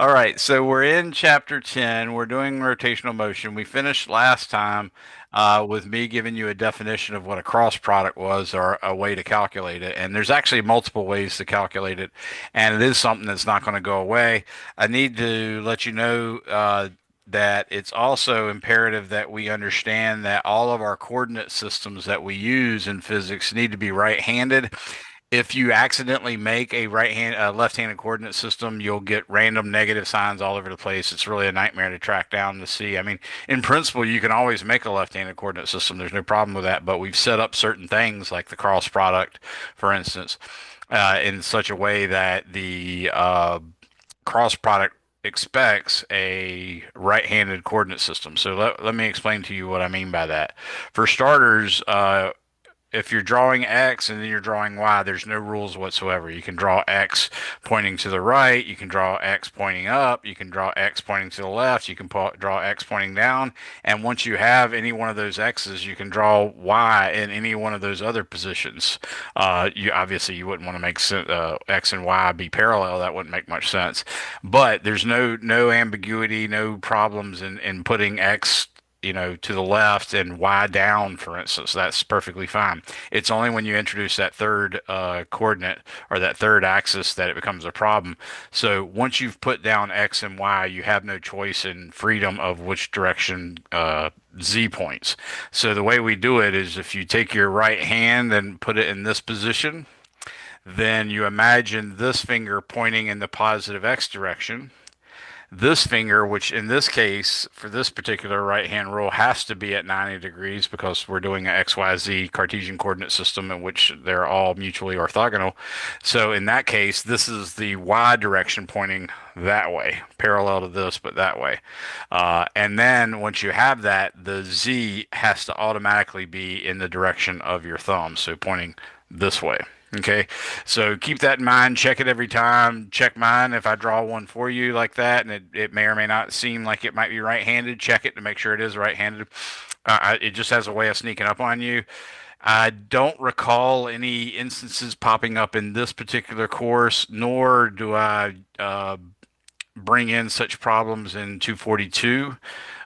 All right, so we're in chapter 10. We're doing rotational motion. We finished last time with me giving you a definition of what a cross product was or a way to calculate it. And there's actually multiple ways to calculate it, and it is something that's not going to go away. I need to let you know that it's also imperative that we understand that all of our coordinate systems that we use in physics need to be right-handed. If you accidentally make left-handed coordinate system, you'll get random negative signs all over the place. It's really a nightmare to track down to see. I mean, in principle, you can always make a left-handed coordinate system. There's no problem with that, but we've set up certain things like the cross product, for instance, in such a way that the cross product expects a right-handed coordinate system. So let me explain to you what I mean by that. For starters, if you're drawing X and then you're drawing Y, there's no rules whatsoever. You can draw X pointing to the right, you can draw X pointing up, you can draw X pointing to the left, you can draw X pointing down, and once you have any one of those X's, you can draw Y in any one of those other positions. You obviously you wouldn't want to make X and Y be parallel. That wouldn't make much sense. But there's no ambiguity, no problems in putting X to the left and Y down, for instance. That's perfectly fine. It's only when you introduce that third coordinate or that third axis that it becomes a problem. So once you've put down X and Y, you have no choice and freedom of which direction Z points. So the way we do it is if you take your right hand and put it in this position, then you imagine this finger pointing in the positive X direction. This finger, which in this case, for this particular right hand rule, has to be at 90 degrees because we're doing an XYZ Cartesian coordinate system in which they're all mutually orthogonal. So in that case, this is the Y direction pointing that way, parallel to this, but that way. And then once you have that, the Z has to automatically be in the direction of your thumb, so pointing this way. Okay, so keep that in mind. Check it every time. Check mine if I draw one for you like that, and it may or may not seem like it might be right-handed. Check it to make sure it is right-handed. It just has a way of sneaking up on you. I don't recall any instances popping up in this particular course, nor do I bring in such problems in 242.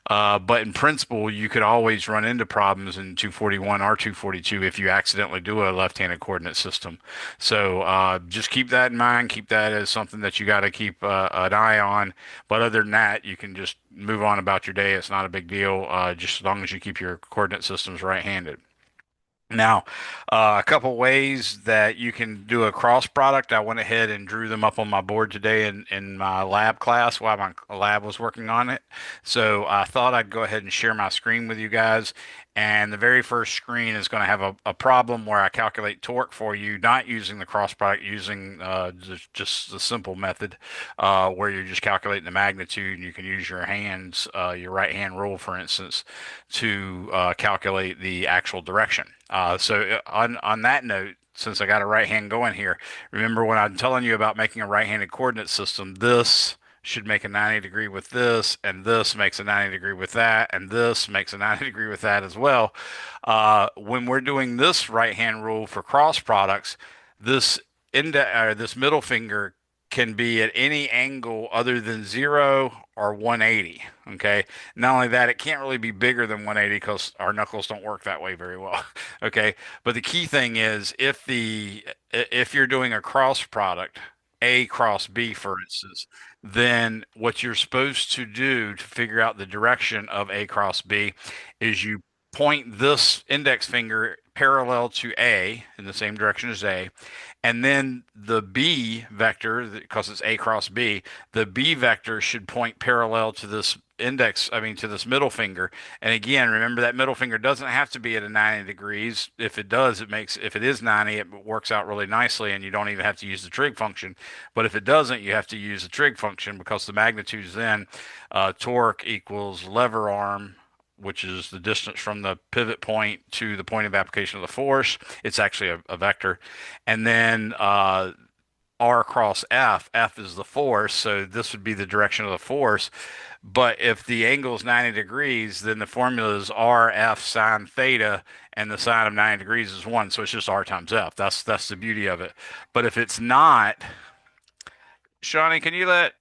But in principle, you could always run into problems in 241 or 242 if you accidentally do a left-handed coordinate system. So just keep that in mind. Keep that as something that you got to keep an eye on. But other than that, you can just move on about your day. It's not a big deal, just as long as you keep your coordinate systems right-handed. Now, a couple ways that you can do a cross product. I went ahead and drew them up on my board today in my lab class while my lab was working on it. So I thought I'd go ahead and share my screen with you guys. And the very first screen is going to have a problem where I calculate torque for you, not using the cross product, using just the simple method where you're just calculating the magnitude. And you can use your hands, your right hand rule, for instance, to calculate the actual direction. On that note, since I got a right hand going here, remember when I'm telling you about making a right-handed coordinate system, this should make a 90 degree with this, and this makes a 90 degree with that, and this makes a 90 degree with that as well. When we're doing this right hand rule for cross products, this this middle finger can be at any angle other than 0 or 180. Okay. Not only that, it can't really be bigger than 180 because our knuckles don't work that way very well. Okay. But the key thing is if you're doing a cross product, A cross B, for instance, then what you're supposed to do to figure out the direction of A cross B is you point this index finger parallel to A in the same direction as A, and then the B vector, because it's A cross B, the B vector should point parallel to this to this middle finger. And again, remember that middle finger doesn't have to be at a 90 degrees. If it does, if it is 90, it works out really nicely and you don't even have to use the trig function. But if it doesn't, you have to use the trig function because the magnitudes then, torque equals lever arm, which is the distance from the pivot point to the point of application of the force. It's actually a vector. And then R cross F, F is the force, so this would be the direction of the force. But if the angle is 90 degrees, then the formula is R F sine theta, and the sine of 90 degrees is 1, so it's just R times F. That's the beauty of it. But if it's not, Shawnee, can you let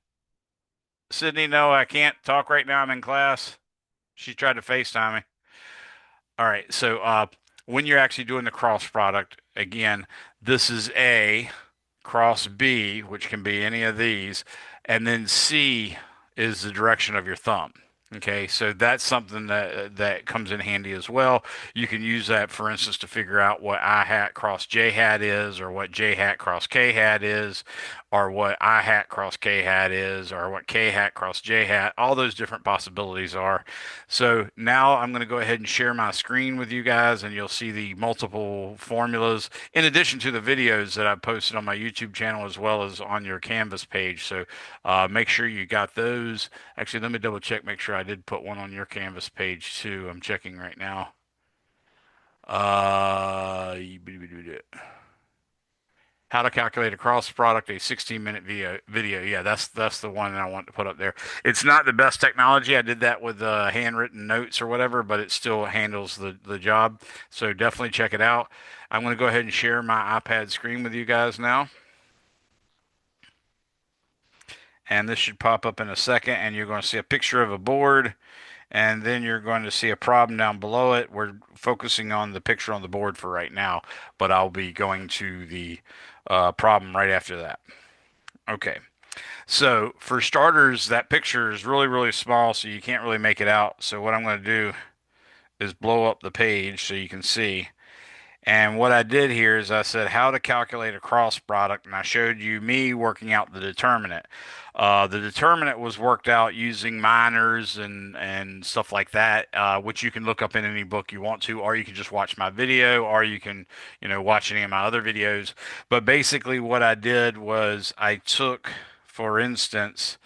Sydney, no, I can't talk right now. I'm in class. She tried to FaceTime me. All right. So when you're actually doing the cross product, again, this is A cross B, which can be any of these, and then C is the direction of your thumb. Okay, so that's something that comes in handy as well. You can use that, for instance, to figure out what I hat cross J hat is, or what J hat cross K hat is, or what I hat cross K hat is, or what K hat cross J hat. All those different possibilities are. So now I'm going to go ahead and share my screen with you guys, and you'll see the multiple formulas in addition to the videos that I posted on my YouTube channel as well as on your Canvas page. So make sure you got those. Actually, let me double check, make sure I did put one on your Canvas page too. I'm checking right now. Uh, how to calculate a cross product, a 16-minute video. Yeah, that's the one that I want to put up there. It's not the best technology. I did that with handwritten notes or whatever, but it still handles the job. So definitely check it out. I'm going to go ahead and share my iPad screen with you guys now. And this should pop up in a second, and you're going to see a picture of a board, and then you're going to see a problem down below it. We're focusing on the picture on the board for right now, but I'll be going to the problem right after that. Okay. So for starters, that picture is really, really small, so you can't really make it out. So what I'm going to do is blow up the page so you can see. And what I did here is I said how to calculate a cross product, and I showed you me working out the determinant. The determinant was worked out using minors and stuff like that, which you can look up in any book you want to, or you can just watch my video, or you can, watch any of my other videos. But basically, what I did was I took, for instance,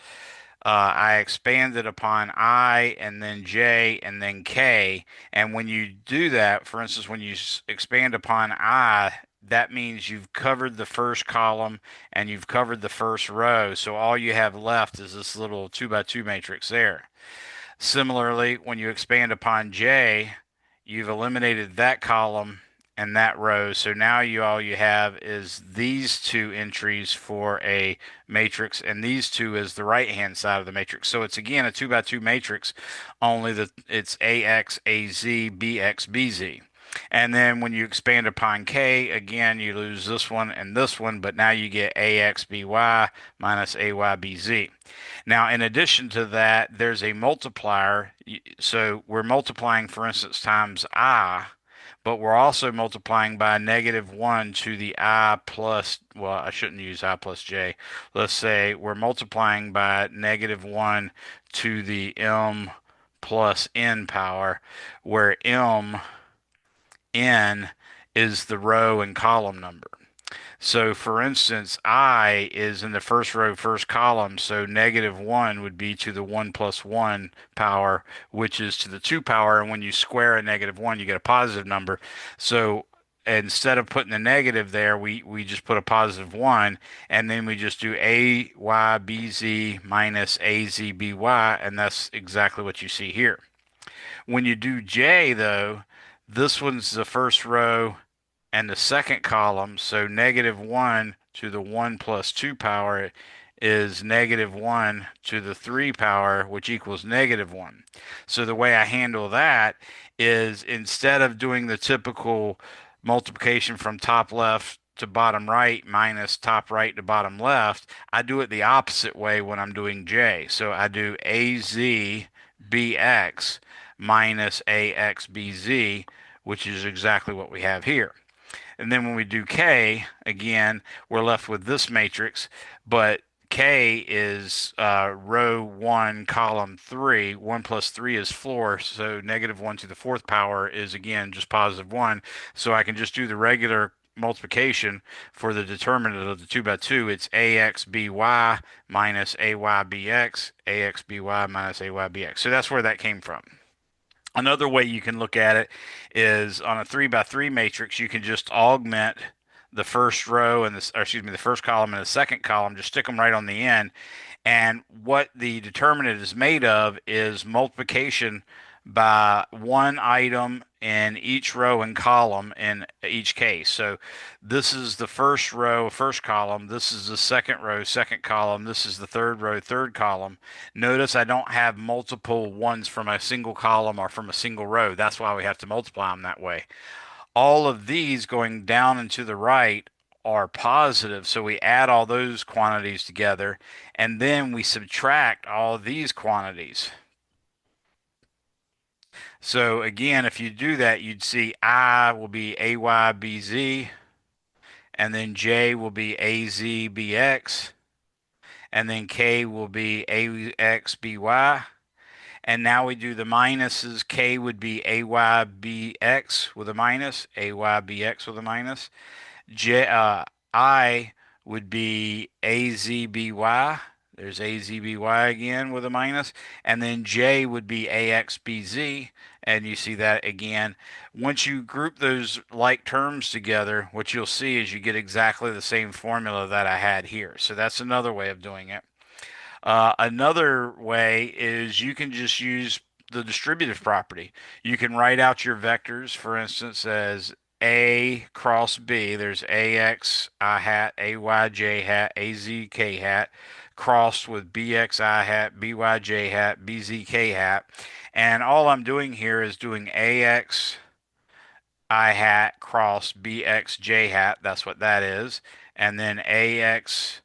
I expanded upon I and then J and then K. And when you do that, for instance, when you expand upon I, that means you've covered the first column and you've covered the first row. So all you have left is this little 2 by 2 matrix there. Similarly, when you expand upon J, you've eliminated that column and that row. So now all you have is these two entries for a matrix, and these two is the right hand side of the matrix. So it's again a 2 by 2 matrix, only that it's AX, AZ, BX, BZ. And then when you expand upon K, again, you lose this one, but now you get AXBY minus AYBZ. Now, in addition to that, there's a multiplier. So we're multiplying, for instance, times I, but we're also multiplying by -1 to the I plus, well, I shouldn't use I plus J. Let's say we're multiplying by -1 to the M plus N power, where N is the row and column number. So for instance, I is in the first row, first column, so -1 would be to the 1 plus 1 power, which is to the 2 power. And when you square a -1, you get a positive number. So instead of putting the negative there, we just put a positive 1, and then we just do AYBZ minus AZBY, and that's exactly what you see here. When you do J, though, this one's the first row and the second column, so -1 to the 1 plus 2 power is -1 to the 3 power, which equals -1. So the way I handle that is instead of doing the typical multiplication from top left to bottom right minus top right to bottom left, I do it the opposite way when I'm doing J. So I do AZBX minus AXBZ, which is exactly what we have here. And then when we do K, again, we're left with this matrix, but K is row 1, column 3. 1 plus 3 is 4, so -1 to the 4th power is, again, just positive 1. So I can just do the regular multiplication for the determinant of the 2 by 2. It's AXBY minus AYBX, AXBY minus AYBX. So that's where that came from. Another way you can look at it is on a 3 by 3 matrix, you can just augment the first row and the first column and the second column, just stick them right on the end. And what the determinant is made of is multiplication by one item in each row and column in each case. So this is the first row, first column. This is the second row, second column. This is the third row, third column. Notice I don't have multiple ones from a single column or from a single row. That's why we have to multiply them that way. All of these going down and to the right are positive, so we add all those quantities together, and then we subtract all of these quantities. So again, if you do that, you'd see I will be AYBZ, and then J will be AZBX, and then K will be AXBY. And now we do the minuses. K would be AYBX with a minus, AYBX with a minus. I would be AZBY. There's AZBY again with a minus. And then J would be AXBZ. And you see that again. Once you group those like terms together, what you'll see is you get exactly the same formula that I had here. So that's another way of doing it. Another way is you can just use the distributive property. You can write out your vectors, for instance, as A cross B. There's AX I hat, AY J hat, AZ K hat, crossed with BX I hat, BY J hat, BZ K hat. And all I'm doing here is doing AX I hat cross BX J hat. That's what that is. And then AX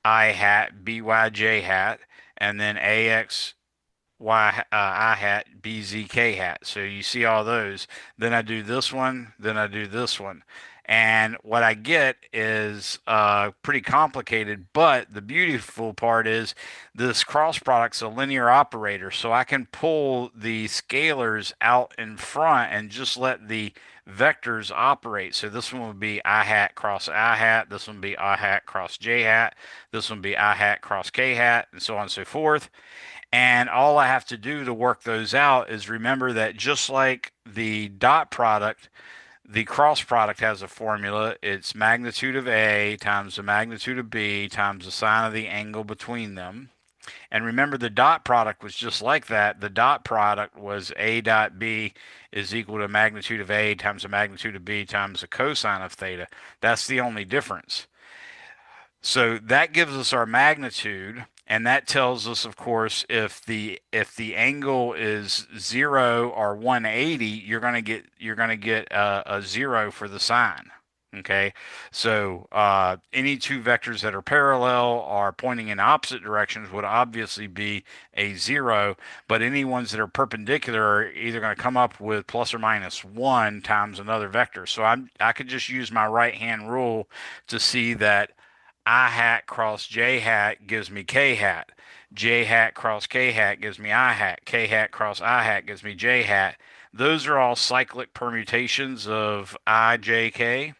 I hat, BYJ hat, and then I hat, BZK hat. So you see all those. Then I do this one, then I do this one. And what I get is pretty complicated, but the beautiful part is this cross product's a linear operator, so I can pull the scalars out in front and just let the vectors operate. So this one would be I hat cross I hat, this one would be I hat cross J hat, this one would be I hat cross K hat, and so on and so forth. And all I have to do to work those out is remember that just like the dot product, the cross product has a formula. It's magnitude of A times the magnitude of B times the sine of the angle between them. And remember, the dot product was just like that. The dot product was A dot B is equal to magnitude of A times the magnitude of B times the cosine of theta. That's the only difference. So that gives us our magnitude, and that tells us, of course, if the angle is 0 or 180, you're gonna get a 0 for the sine. Okay, so any two vectors that are parallel or pointing in opposite directions would obviously be a 0, but any ones that are perpendicular are either going to come up with plus or minus 1 times another vector. So I could just use my right hand rule to see that I hat cross J hat gives me K hat. J hat cross K hat gives me I hat. K hat cross I hat gives me J hat. Those are all cyclic permutations of I, J, K.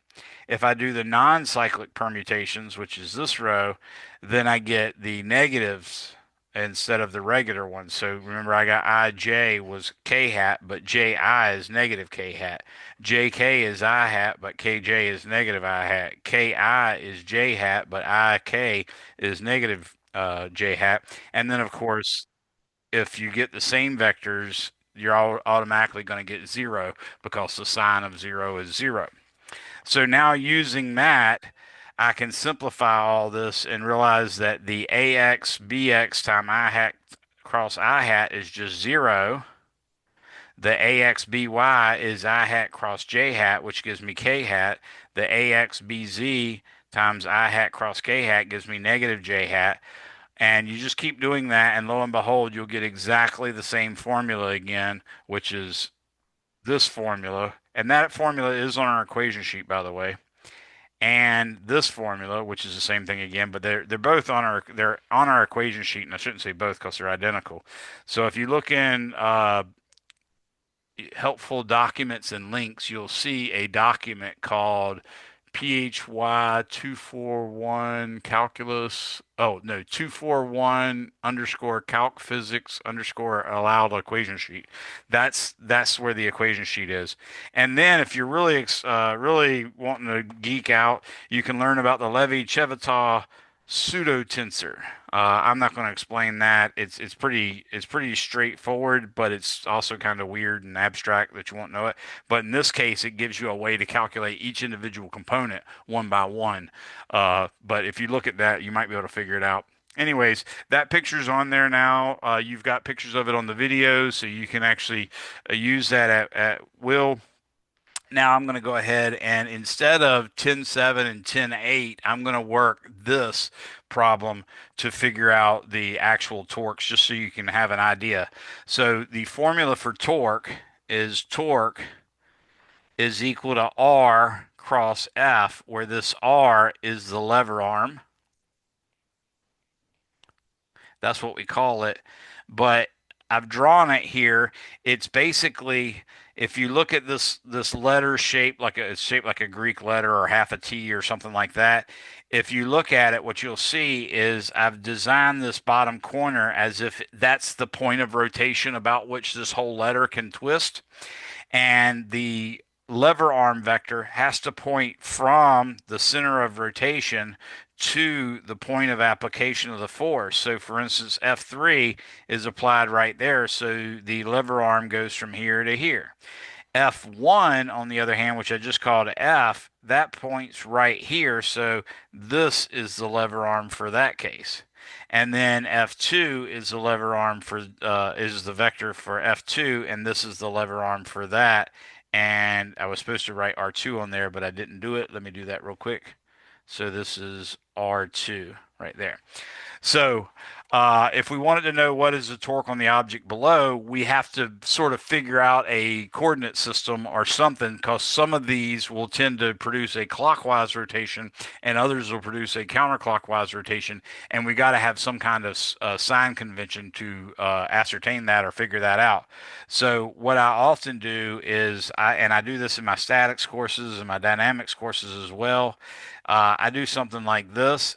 If I do the non-cyclic permutations, which is this row, then I get the negatives instead of the regular ones. So remember, I got IJ was K hat, but JI is negative K hat. JK is I hat, but KJ is negative I hat. KI is J hat, but IK is negative J hat. And then, of course, if you get the same vectors, you're automatically going to get 0 because the sine of 0 is 0. So now using that, I can simplify all this and realize that the AX BX time I hat cross I hat is just 0. The AX BY is I hat cross J hat, which gives me K hat. The AX BZ times I hat cross K hat gives me negative J hat. And you just keep doing that, and lo and behold, you'll get exactly the same formula again, which is this formula. And that formula is on our equation sheet, by the way. And this formula, which is the same thing again, but they're both on our equation sheet, and I shouldn't say both because they're identical. So if you look in helpful documents and links, you'll see a document called PHY 241 calculus. Oh, no, 241 underscore calc physics underscore allowed equation sheet. That's where the equation sheet is. And then if you're really wanting to geek out, you can learn about the Levi-Civita pseudo tensor. I'm not going to explain that. It's pretty straightforward, but it's also kind of weird and abstract that you won't know it. But in this case, it gives you a way to calculate each individual component one by one. But if you look at that, you might be able to figure it out. Anyways, that picture's on there now. You've got pictures of it on the video, so you can actually use that at will. Now I'm going to go ahead and instead of 10.7 and 10.8, I'm going to work this problem to figure out the actual torques just so you can have an idea. So the formula for torque is equal to R cross F, where this R is the lever arm. That's what we call it. But I've drawn it here. It's basically, if you look at this letter shaped like it's shaped like a Greek letter or half a T or something like that. If you look at it, what you'll see is I've designed this bottom corner as if that's the point of rotation about which this whole letter can twist. And the lever arm vector has to point from the center of rotation to the point of application of the force. So, for instance, F3 is applied right there, so the lever arm goes from here to here. F1, on the other hand, which I just called F, that points right here, so this is the lever arm for that case. And then F2 is the lever arm for is the vector for F2, and this is the lever arm for that. And I was supposed to write R2 on there, but I didn't do it. Let me do that real quick. So this is R2 right there. So if we wanted to know what is the torque on the object below, we have to sort of figure out a coordinate system or something, because some of these will tend to produce a clockwise rotation and others will produce a counterclockwise rotation. And we got to have some kind of sign convention to ascertain that or figure that out. So what I often do is, and I do this in my statics courses and my dynamics courses as well, I do something like this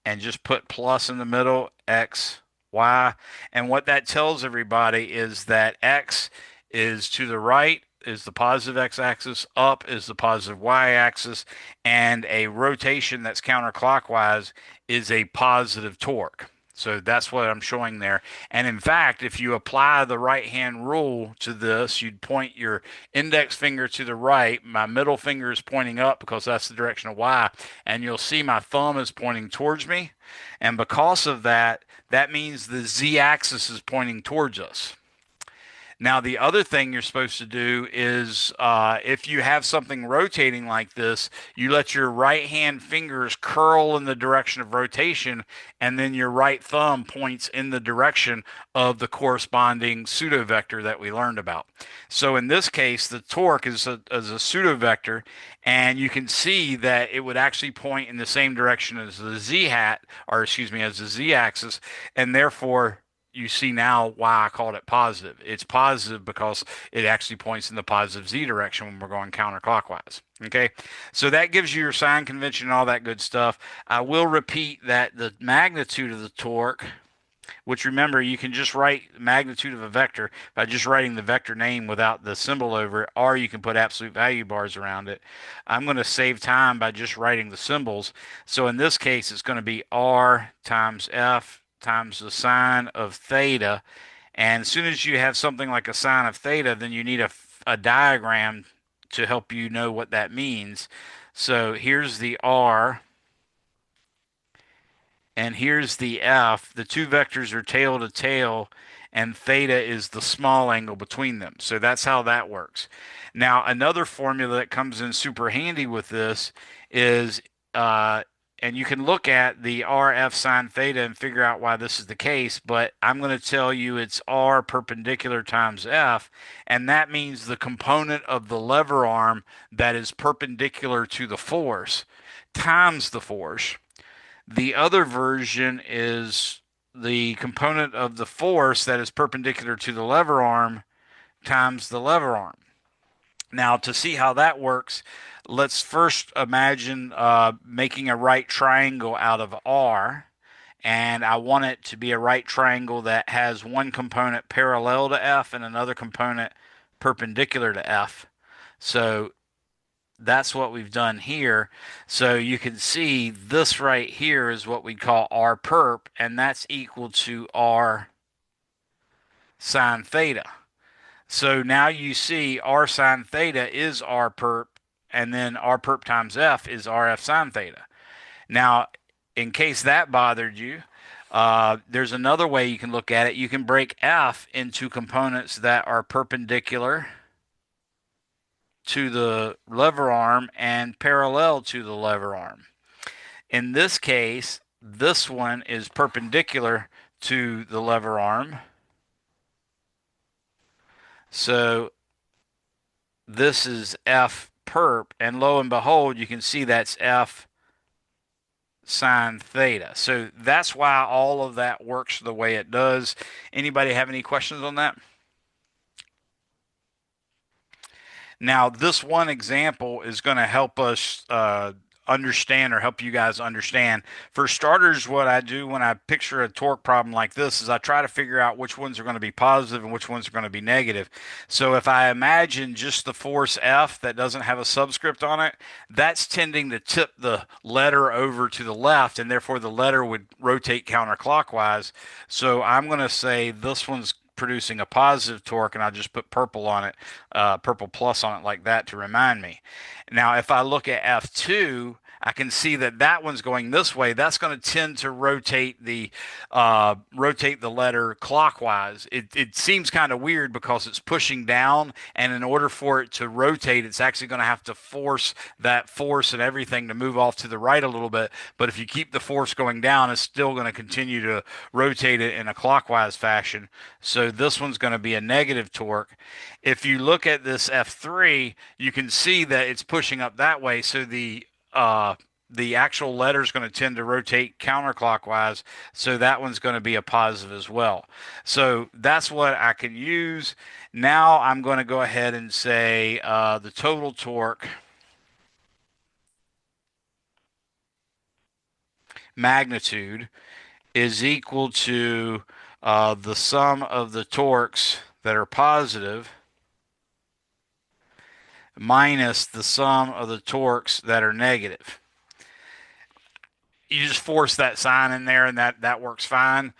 and just put plus in the middle, X, Y. And what that tells everybody is that X is to the right is the positive X axis, up is the positive Y axis, and a rotation that's counterclockwise is a positive torque. So that's what I'm showing there. And in fact, if you apply the right hand rule to this, you'd point your index finger to the right. My middle finger is pointing up because that's the direction of Y. And you'll see my thumb is pointing towards me. And because of that, that means the Z axis is pointing towards us. Now, the other thing you're supposed to do is if you have something rotating like this, you let your right hand fingers curl in the direction of rotation, and then your right thumb points in the direction of the corresponding pseudo vector that we learned about. So in this case, the torque is a pseudo vector, and you can see that it would actually point in the same direction as the z hat, or excuse me, as the z axis, and therefore you see now why I called it positive. It's positive because it actually points in the positive z direction when we're going counterclockwise. Okay, so that gives you your sign convention and all that good stuff. I will repeat that the magnitude of the torque, which remember you can just write magnitude of a vector by just writing the vector name without the symbol over it, or you can put absolute value bars around it. I'm going to save time by just writing the symbols. So in this case, it's going to be R times F times the sine of theta. And as soon as you have something like a sine of theta, then you need a diagram to help you know what that means. So here's the R and here's the F. The two vectors are tail to tail, and theta is the small angle between them. So that's how that works. Now, another formula that comes in super handy with this is, and you can look at the RF sine theta and figure out why this is the case, but I'm going to tell you it's R perpendicular times F, and that means the component of the lever arm that is perpendicular to the force times the force. The other version is the component of the force that is perpendicular to the lever arm times the lever arm. Now, to see how that works, let's first imagine making a right triangle out of R. And I want it to be a right triangle that has one component parallel to F and another component perpendicular to F. So that's what we've done here. So you can see this right here is what we call R perp, and that's equal to R sine theta. So now you see R sine theta is R perp, and then R perp times F is RF sine theta. Now, in case that bothered you, there's another way you can look at it. You can break F into components that are perpendicular to the lever arm and parallel to the lever arm. In this case, this one is perpendicular to the lever arm. So this is F perp, and lo and behold, you can see that's F sine theta. So that's why all of that works the way it does. Anybody have any questions on that? Now, this one example is going to help us understand or help you guys understand. For starters, what I do when I picture a torque problem like this is I try to figure out which ones are going to be positive and which ones are going to be negative. So if I imagine just the force F that doesn't have a subscript on it, that's tending to tip the letter over to the left, and therefore the letter would rotate counterclockwise. So I'm going to say this one's producing a positive torque, and I just put purple on it, purple plus on it like that to remind me. Now, if I look at F2, I can see that that one's going this way. That's going to tend to rotate the letter clockwise. It seems kind of weird because it's pushing down, and in order for it to rotate, it's actually going to have to force that force and everything to move off to the right a little bit. But if you keep the force going down, it's still going to continue to rotate it in a clockwise fashion. So this one's going to be a negative torque. If you look at this F3, you can see that it's pushing up that way. So the actual letter is going to tend to rotate counterclockwise. So that one's going to be a positive as well. So that's what I can use. Now I'm going to go ahead and say the total torque magnitude is equal to the sum of the torques that are positive minus the sum of the torques that are negative. You just force that sign in there, and that works fine.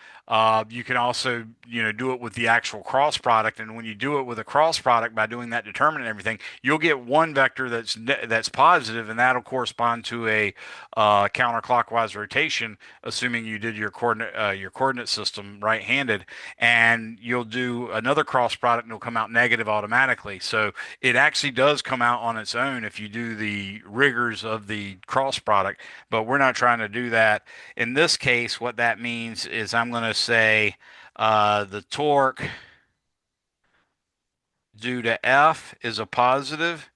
You can also do it with the actual cross product, and when you do it with a cross product by doing that determinant and everything, you'll get one vector that's positive, and that'll correspond to a counterclockwise rotation, assuming you did your coordinate system right-handed, and you'll do another cross product, and it'll come out negative automatically. So it actually does come out on its own if you do the rigors of the cross product, but we're not trying to do that. In this case, what that means is I'm going to say the torque due to F is a positive,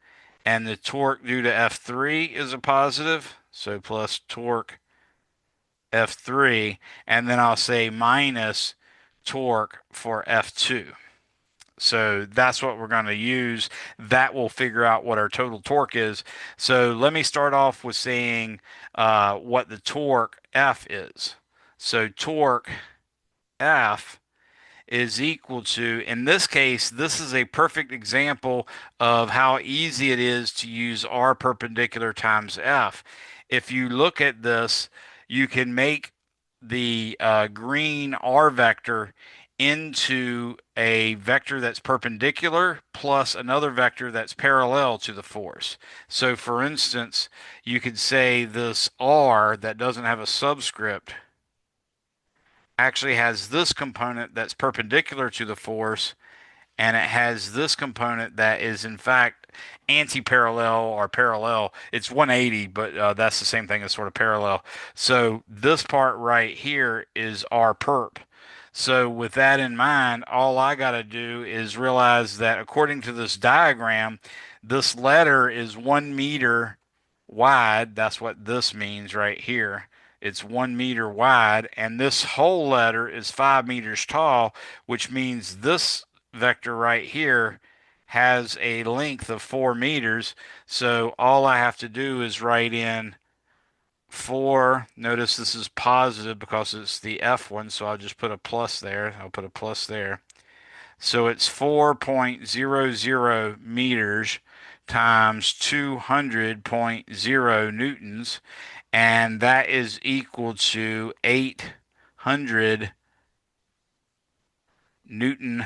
and the torque due to F3 is a positive. So plus torque F3, and then I'll say minus torque for F2. So that's what we're going to use. That will figure out what our total torque is. So let me start off with saying what the torque F is. So torque F is equal to, in this case, this is a perfect example of how easy it is to use R perpendicular times F. If you look at this, you can make the green R vector into a vector that's perpendicular plus another vector that's parallel to the force. So for instance, you could say this R that doesn't have a subscript actually has this component that's perpendicular to the force, and it has this component that is in fact anti-parallel or parallel. It's 180, but that's the same thing as sort of parallel. So this part right here is R perp. So with that in mind, all I got to do is realize that according to this diagram, this letter is 1 meter wide. That's what this means right here. It's 1 meter wide, and this whole letter is 5 meters tall, which means this vector right here has a length of 4 meters. So all I have to do is write in 4. Notice this is positive because it's the F one, so I'll just put a plus there. I'll put a plus there. So it's 4.00 meters times 200.0 newtons, and that is equal to 800 Newton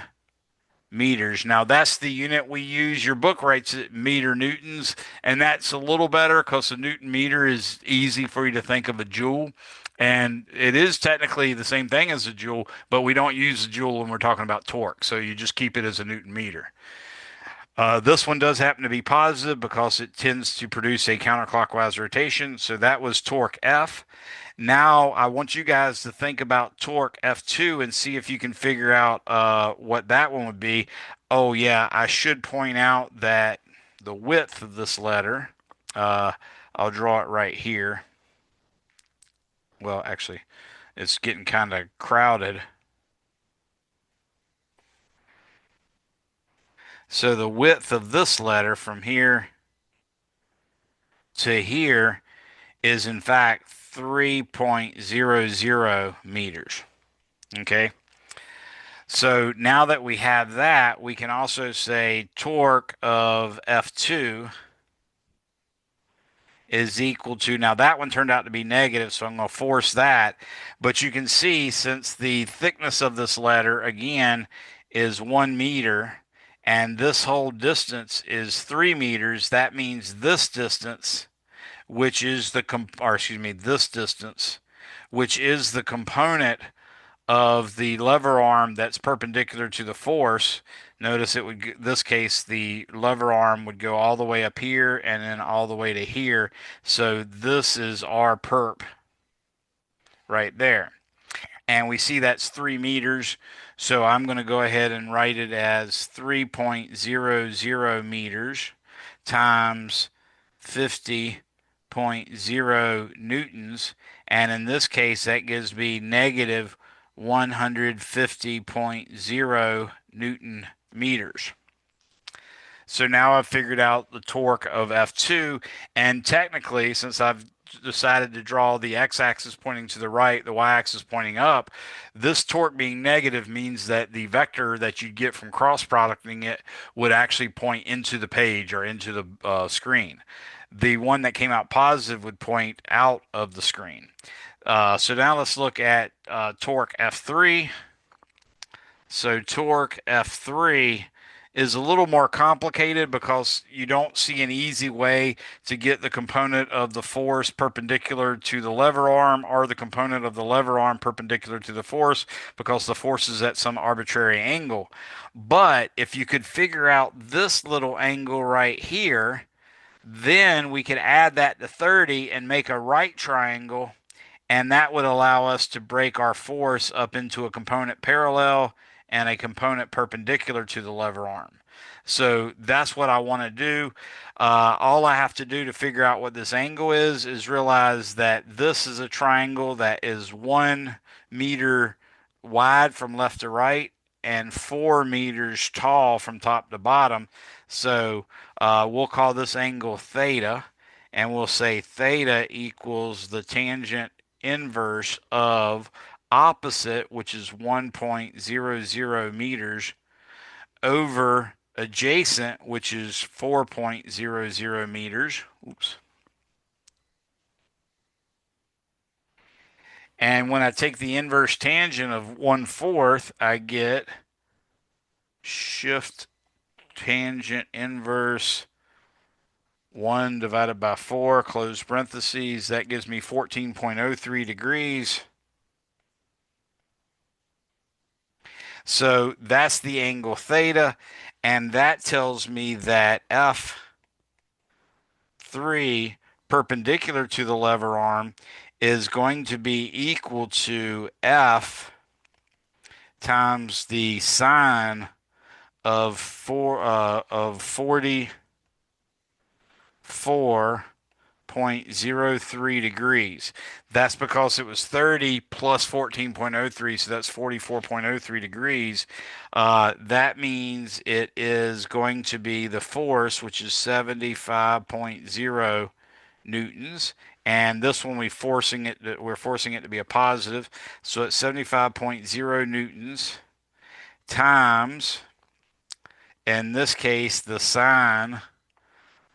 meters. Now that's the unit we use. Your book writes it meter newtons, and that's a little better because a Newton meter is easy for you to think of a joule. And it is technically the same thing as a joule, but we don't use a joule when we're talking about torque. So you just keep it as a Newton meter. This one does happen to be positive because it tends to produce a counterclockwise rotation. So that was torque F. Now I want you guys to think about torque F2 and see if you can figure out what that one would be. Oh yeah, I should point out that the width of this letter, uh, I'll draw it right here. Well, actually, it's getting kind of crowded. So the width of this letter from here to here is in fact 3.00 meters. Okay. So now that we have that, we can also say torque of F2 is equal to, now that one turned out to be negative, so I'm going to force that. But you can see since the thickness of this letter, again, is 1 meter, and this whole distance is 3 meters, that means this distance, which is the, or excuse me, this distance, which is the component of the lever arm that's perpendicular to the force. Notice it would, this case, the lever arm would go all the way up here and then all the way to here. So this is our perp right there. And we see that's 3 meters. So I'm going to go ahead and write it as 3.00 meters times 50.0 newtons. And in this case, that gives me negative 150.0 Newton meters. So now I've figured out the torque of F2, and technically, since I've decided to draw the x-axis pointing to the right, the y-axis pointing up, this torque being negative means that the vector that you get from cross producting it would actually point into the page or into the screen. The one that came out positive would point out of the screen. So now let's look at torque F3. So torque F3 is a little more complicated because you don't see an easy way to get the component of the force perpendicular to the lever arm or the component of the lever arm perpendicular to the force because the force is at some arbitrary angle. But if you could figure out this little angle right here, then we could add that to 30 and make a right triangle, and that would allow us to break our force up into a component parallel and a component perpendicular to the lever arm. So that's what I want to do. All I have to do to figure out what this angle is realize that this is a triangle that is 1 meter wide from left to right and 4 meters tall from top to bottom. So we'll call this angle theta, and we'll say theta equals the tangent inverse of opposite, which is 1.00 meters, over adjacent, which is 4.00 meters. Oops. And when I take the inverse tangent of 1/4, I get shift tangent inverse 1 divided by 4, close parentheses. That gives me 14.03 degrees. So that's the angle theta, and that tells me that F3 perpendicular to the lever arm is going to be equal to F times the sine of 44.03 degrees. That's because it was 30 plus 14.03, so that's 44.03 degrees. That means it is going to be the force, which is 75.0 newtons. And this one we're forcing it to be a positive. So it's 75.0 newtons times, in this case, the sine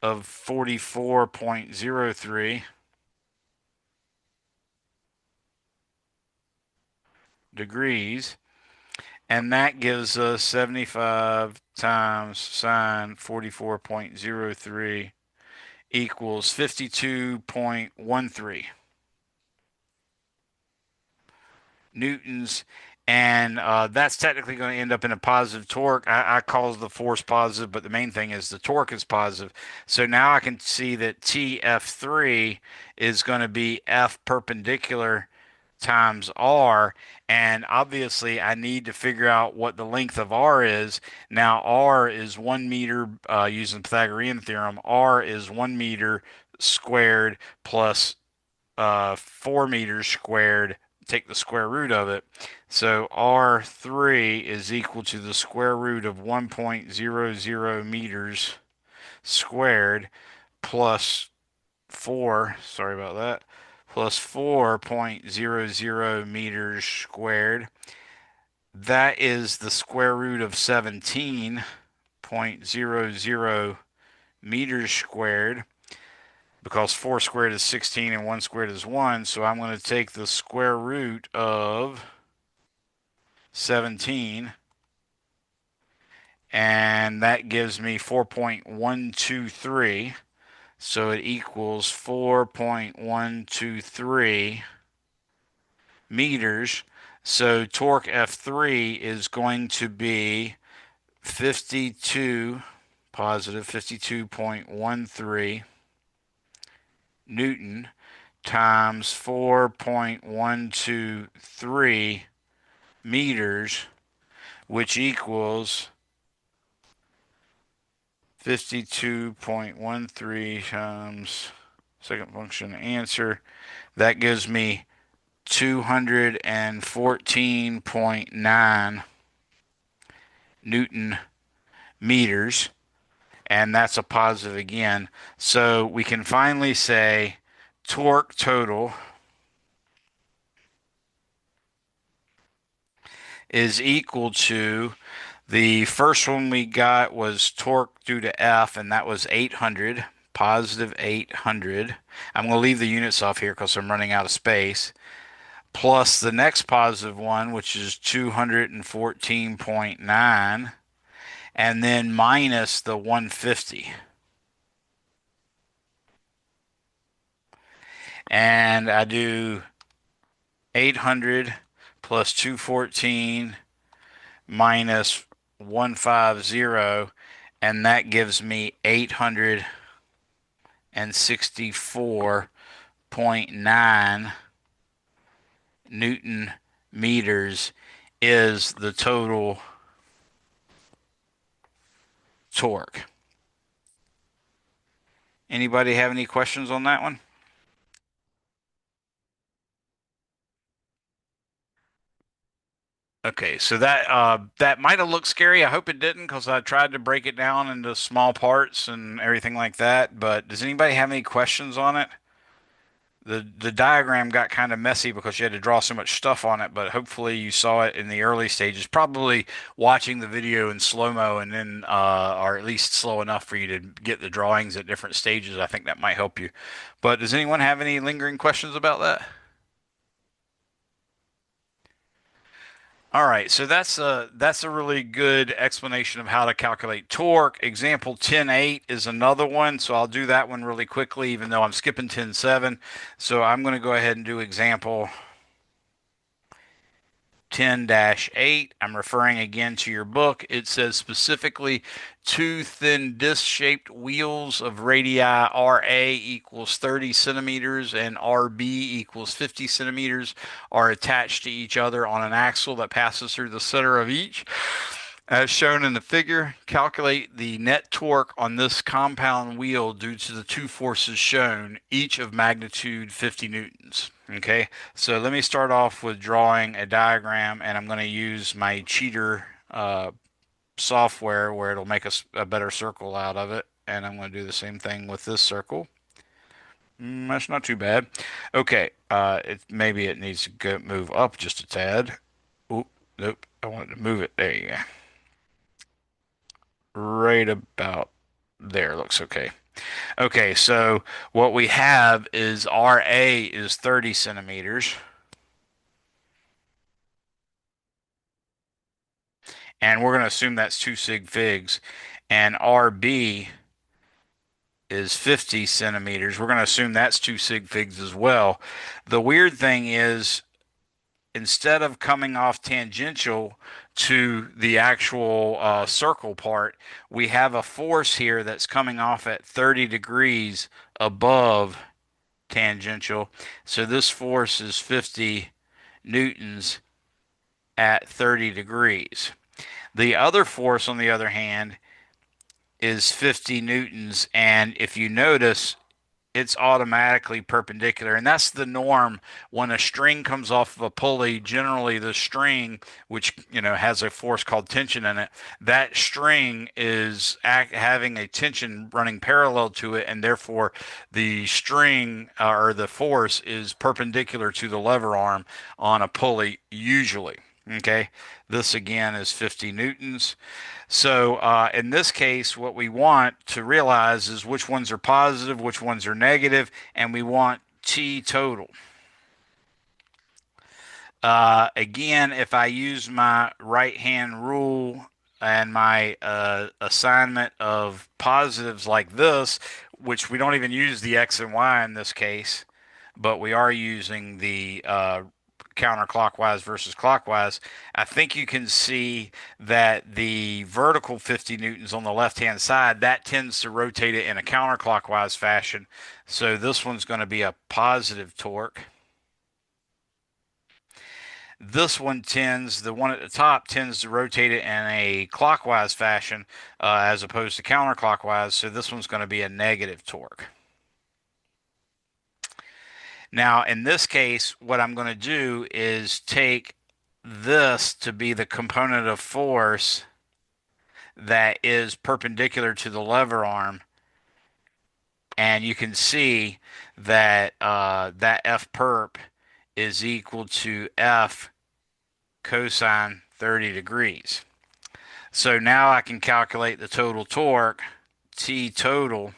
of 44.03 degrees. And that gives us 75 times sine 44.03 equals 52.13 newtons. And that's technically going to end up in a positive torque. I call the force positive, but the main thing is the torque is positive. So now I can see that TF3 is going to be F perpendicular times R. And obviously, I need to figure out what the length of R is. Now, R is 1 meter, using the Pythagorean theorem. R is 1 meter squared plus 4 meters squared. Take the square root of it. So R3 is equal to the square root of 1.00 meters squared plus 4, sorry about that, plus 4.00 meters squared. That is the square root of 17.00 meters squared, because 4 squared is 16 and 1 squared is 1. So I'm going to take the square root of 17, and that gives me 4.123. So it equals 4.123 meters. So torque F3 is going to be 52, positive 52.13 Newton times 4.123 meters, which equals 52.13 times second function answer. That gives me 214.9 Newton meters, and that's a positive again. So we can finally say torque total is equal to, the first one we got was torque due to F, and that was 800, positive 800. I'm going to leave the units off here because I'm running out of space. Plus the next positive one, which is 214.9, and then minus the 150. And I do 800 plus 214 minus 150, and that gives me 864.9 Newton meters is the total torque. Anybody have any questions on that one? Okay, so that might have looked scary. I hope it didn't, because I tried to break it down into small parts and everything like that. But does anybody have any questions on it? The diagram got kind of messy because you had to draw so much stuff on it, but hopefully you saw it in the early stages. Probably watching the video in slow-mo, and then or at least slow enough for you to get the drawings at different stages. I think that might help you. But does anyone have any lingering questions about that? All right, so that's a really good explanation of how to calculate torque. Example 10.8 is another one, so I'll do that one really quickly, even though I'm skipping 10.7. So I'm going to go ahead and do example 10-8. I'm referring again to your book. It says specifically two thin disc-shaped wheels of radii RA equals 30 centimeters and RB equals 50 centimeters are attached to each other on an axle that passes through the center of each. As shown in the figure, calculate the net torque on this compound wheel due to the two forces shown, each of magnitude 50 newtons. Okay, so let me start off with drawing a diagram, and I'm going to use my cheater software where it'll make a better circle out of it. And I'm going to do the same thing with this circle. That's not too bad. Okay, maybe it needs to move up just a tad. Oop, nope, I wanted to move it. There you go. Right about there looks okay. Okay, so what we have is RA is 30 centimeters, and we're going to assume that's 2 sig figs, and RB is 50 centimeters. We're going to assume that's 2 sig figs as well. The weird thing is, instead of coming off tangential to the actual circle part, we have a force here that's coming off at 30 degrees above tangential. So this force is 50 newtons at 30 degrees. The other force, on the other hand, is 50 newtons. And if you notice, it's automatically perpendicular. And that's the norm when a string comes off of a pulley. Generally, the string, which has a force called tension in it, that string is having a tension running parallel to it, and therefore the string or the force is perpendicular to the lever arm on a pulley usually. Okay, this again is 50 newtons. So in this case, what we want to realize is which ones are positive, which ones are negative, and we want T total. Again, if I use my right hand rule and my assignment of positives like this, which we don't even use the X and Y in this case, but we are using the counterclockwise versus clockwise, I think you can see that the vertical 50 newtons on the left hand side, that tends to rotate it in a counterclockwise fashion. So this one's going to be a positive torque. This one tends, the one at the top tends to rotate it in a clockwise fashion as opposed to counterclockwise. So this one's going to be a negative torque. Now, in this case, what I'm going to do is take this to be the component of force that is perpendicular to the lever arm, and you can see that that F perp is equal to F cosine 30 degrees. So now I can calculate the total torque. T total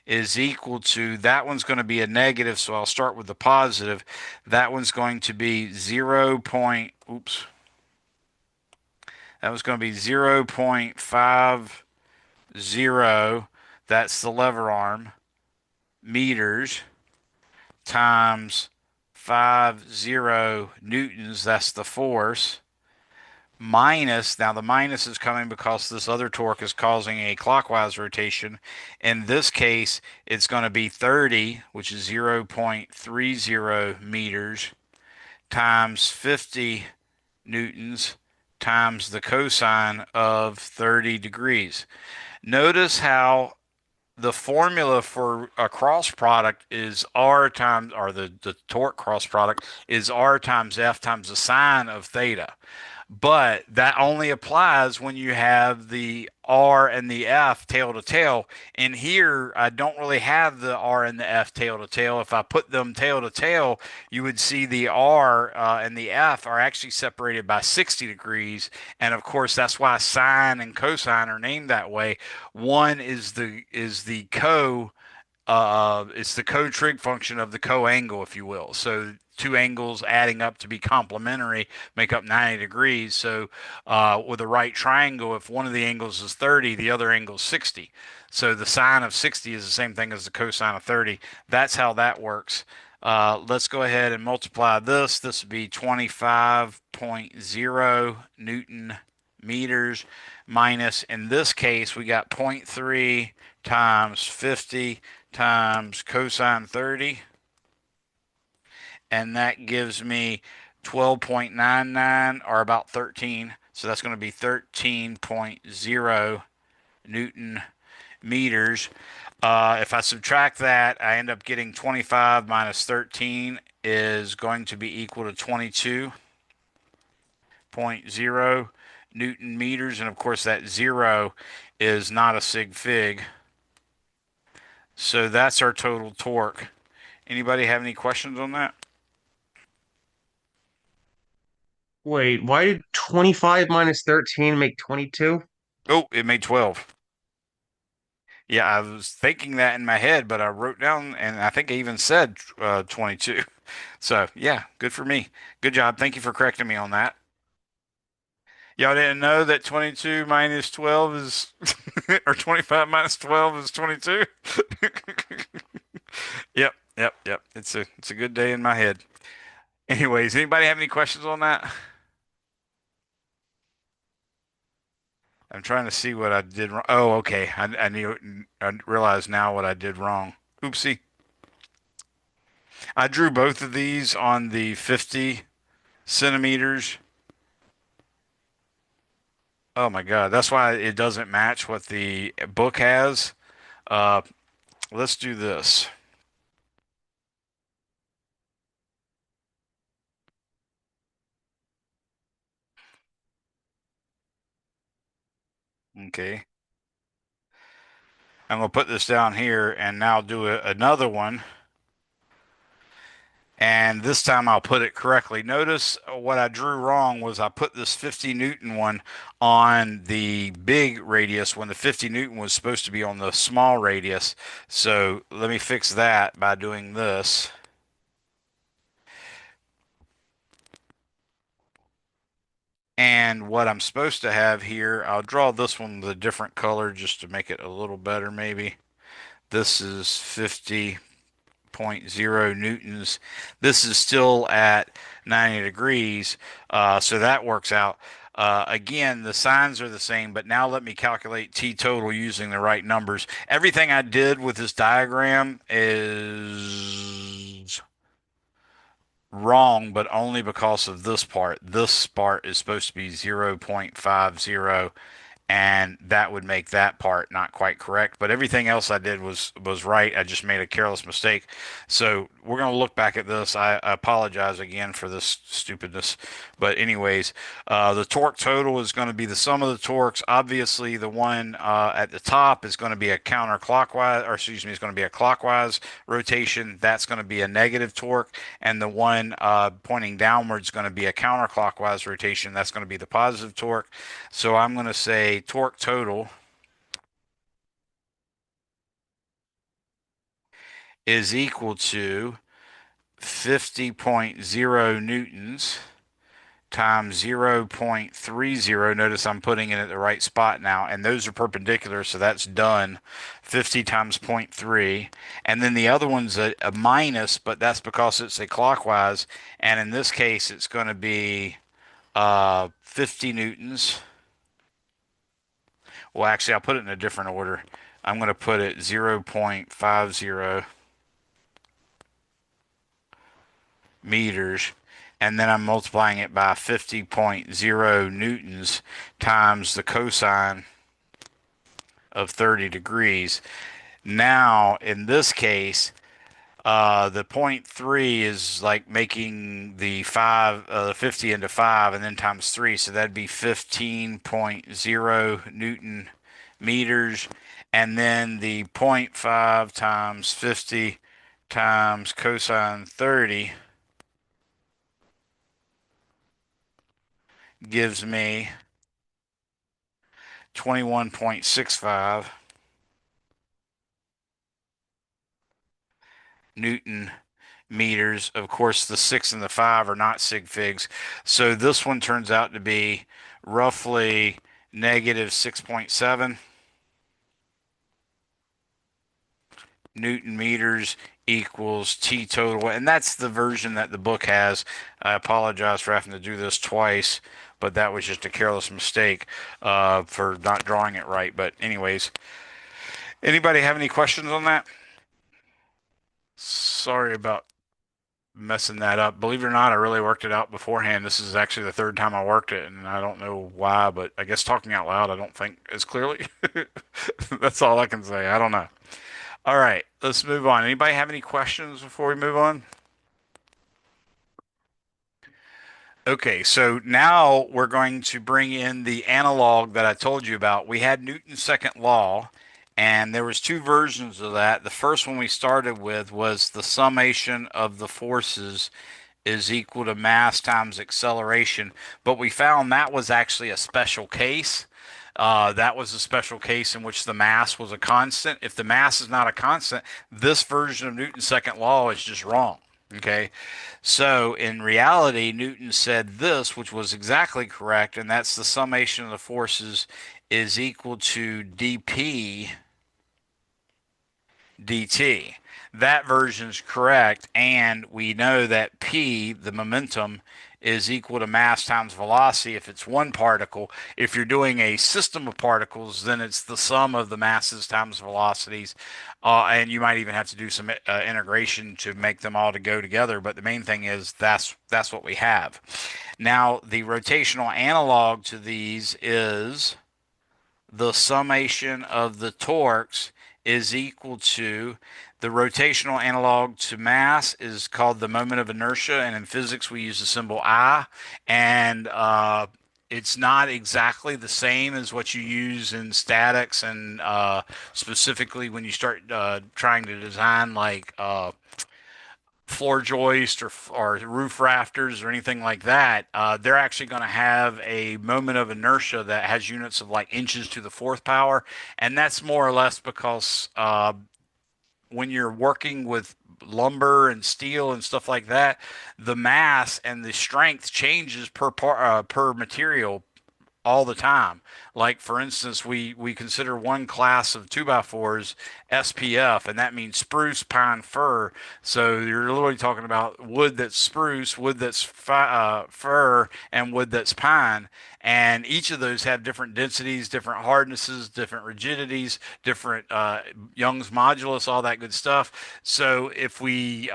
is equal to, that one's going to be a negative, so I'll start with the positive. That one's going to be 0. Oops. That was going to be 0.50. That's the lever arm meters times 50 newtons. That's the force. Minus, now the minus is coming because this other torque is causing a clockwise rotation. In this case, it's going to be 30, which is 0.30 meters, times 50 newtons times the cosine of 30 degrees. Notice how the formula for a cross product is R times, or the torque cross product is R times F times the sine of theta. But that only applies when you have the R and the F tail to tail. And here, I don't really have the R and the F tail to tail. If I put them tail to tail, you would see the R and the F are actually separated by 60 degrees. And of course, that's why sine and cosine are named that way. One is the it's the co-trig function of the co-angle, if you will. So two angles adding up to be complementary make up 90 degrees. So with a right triangle, if one of the angles is 30, the other angle is 60. So the sine of 60 is the same thing as the cosine of 30. That's how that works. Let's go ahead and multiply this. This would be 25.0 Newton meters minus, in this case, we got zero point 0.3 times 50 times cosine 30, and that gives me 12.99, or about 13. So that's going to be 13.0 Newton meters. If I subtract that, I end up getting 25 minus 13 is going to be equal to 22.0 Newton meters. And of course, that 0 is not a sig fig. So that's our total torque. Anybody have any questions on that? Wait, why did 25 minus 13 make 22? Oh, it made 12. Yeah, I was thinking that in my head, but I wrote down, and I think I even said 22. So, yeah, good for me. Good job. Thank you for correcting me on that. Y'all didn't know that 22 minus 12 is, or 25 minus 12 is 22? Yep, yep, yep. It's a good day in my head. Anyways, anybody have any questions on that? I'm trying to see what I did wrong. Oh, okay. I realize now what I did wrong. Oopsie. I drew both of these on the 50 centimeters. Oh my God. That's why it doesn't match what the book has. Uh, let's do this. Okay. I'm going to put this down here and now do another one. And this time I'll put it correctly. Notice what I drew wrong was I put this 50 Newton one on the big radius when the 50 Newton was supposed to be on the small radius. So let me fix that by doing this. And what I'm supposed to have here, I'll draw this one with a different color just to make it a little better maybe. This is 50.0 newtons. This is still at 90 degrees, so that works out. Again, the signs are the same, but now let me calculate T total using the right numbers. Everything I did with this diagram is wrong, but only because of this part. This part is supposed to be 0.50, and that would make that part not quite correct. But everything else I did was right. I just made a careless mistake. So we're going to look back at this. I apologize again for this stupidness. But anyways, the torque total is going to be the sum of the torques. Obviously, the one at the top is going to be a counterclockwise, or excuse me, is going to be a clockwise rotation. That's going to be a negative torque, and the one pointing downwards is going to be a counterclockwise rotation. That's going to be the positive torque. So I'm going to say torque total is equal to 50.0 newtons times 0.30. Notice I'm putting it at the right spot now, and those are perpendicular, so that's done. 50 times zero point 0.3. And then the other one's a minus, but that's because it's a clockwise. And in this case, it's going to be 50 newtons. Well, actually, I'll put it in a different order. I'm going to put it 0.50 meters, and then I'm multiplying it by 50.0 newtons times the cosine of 30 degrees. Now, in this case, the point 0.3 is like making the 50 into 5 and then times 3. So that'd be 15.0 Newton meters. And then the zero point 0.5 times 50 times cosine 30 gives me 21.65 Newton meters. Of course, the 6 and the 5 are not sig figs. So this one turns out to be roughly negative 6.7 Newton meters equals T total. And that's the version that the book has. I apologize for having to do this twice, but that was just a careless mistake for not drawing it right. But, anyways, anybody have any questions on that? Sorry about messing that up. Believe it or not, I really worked it out beforehand. This is actually the third time I worked it, and I don't know why, but I guess talking out loud, I don't think as clearly. That's all I can say. I don't know. All right, let's move on. Anybody have any questions before we move on? Okay, so now we're going to bring in the analog that I told you about. We had Newton's second law, and there was two versions of that. The first one we started with was the summation of the forces is equal to mass times acceleration, but we found that was actually a special case. That was a special case in which the mass was a constant. If the mass is not a constant, this version of Newton's second law is just wrong. Okay. So in reality, Newton said this, which was exactly correct, and that's the summation of the forces is equal to dp dt. That version is correct, and we know that p, the momentum, is equal to mass times velocity if it's one particle. If you're doing a system of particles, then it's the sum of the masses times velocities, and you might even have to do some integration to make them all to go together. But the main thing is that's what we have. Now, the rotational analog to these is the summation of the torques is equal to the rotational analog to mass is called the moment of inertia, and in physics we use the symbol I, and it's not exactly the same as what you use in statics, and specifically when you start trying to design like floor joist or roof rafters or anything like that, they're actually going to have a moment of inertia that has units of like inches to the fourth power. And that's more or less because when you're working with lumber and steel and stuff like that, the mass and the strength changes per material all the time. Like for instance, we consider one class of two by fours SPF, and that means spruce, pine, fir. So you're literally talking about wood that's spruce, wood that's fir, and wood that's pine. And each of those have different densities, different hardnesses, different rigidities, different Young's modulus, all that good stuff. So if we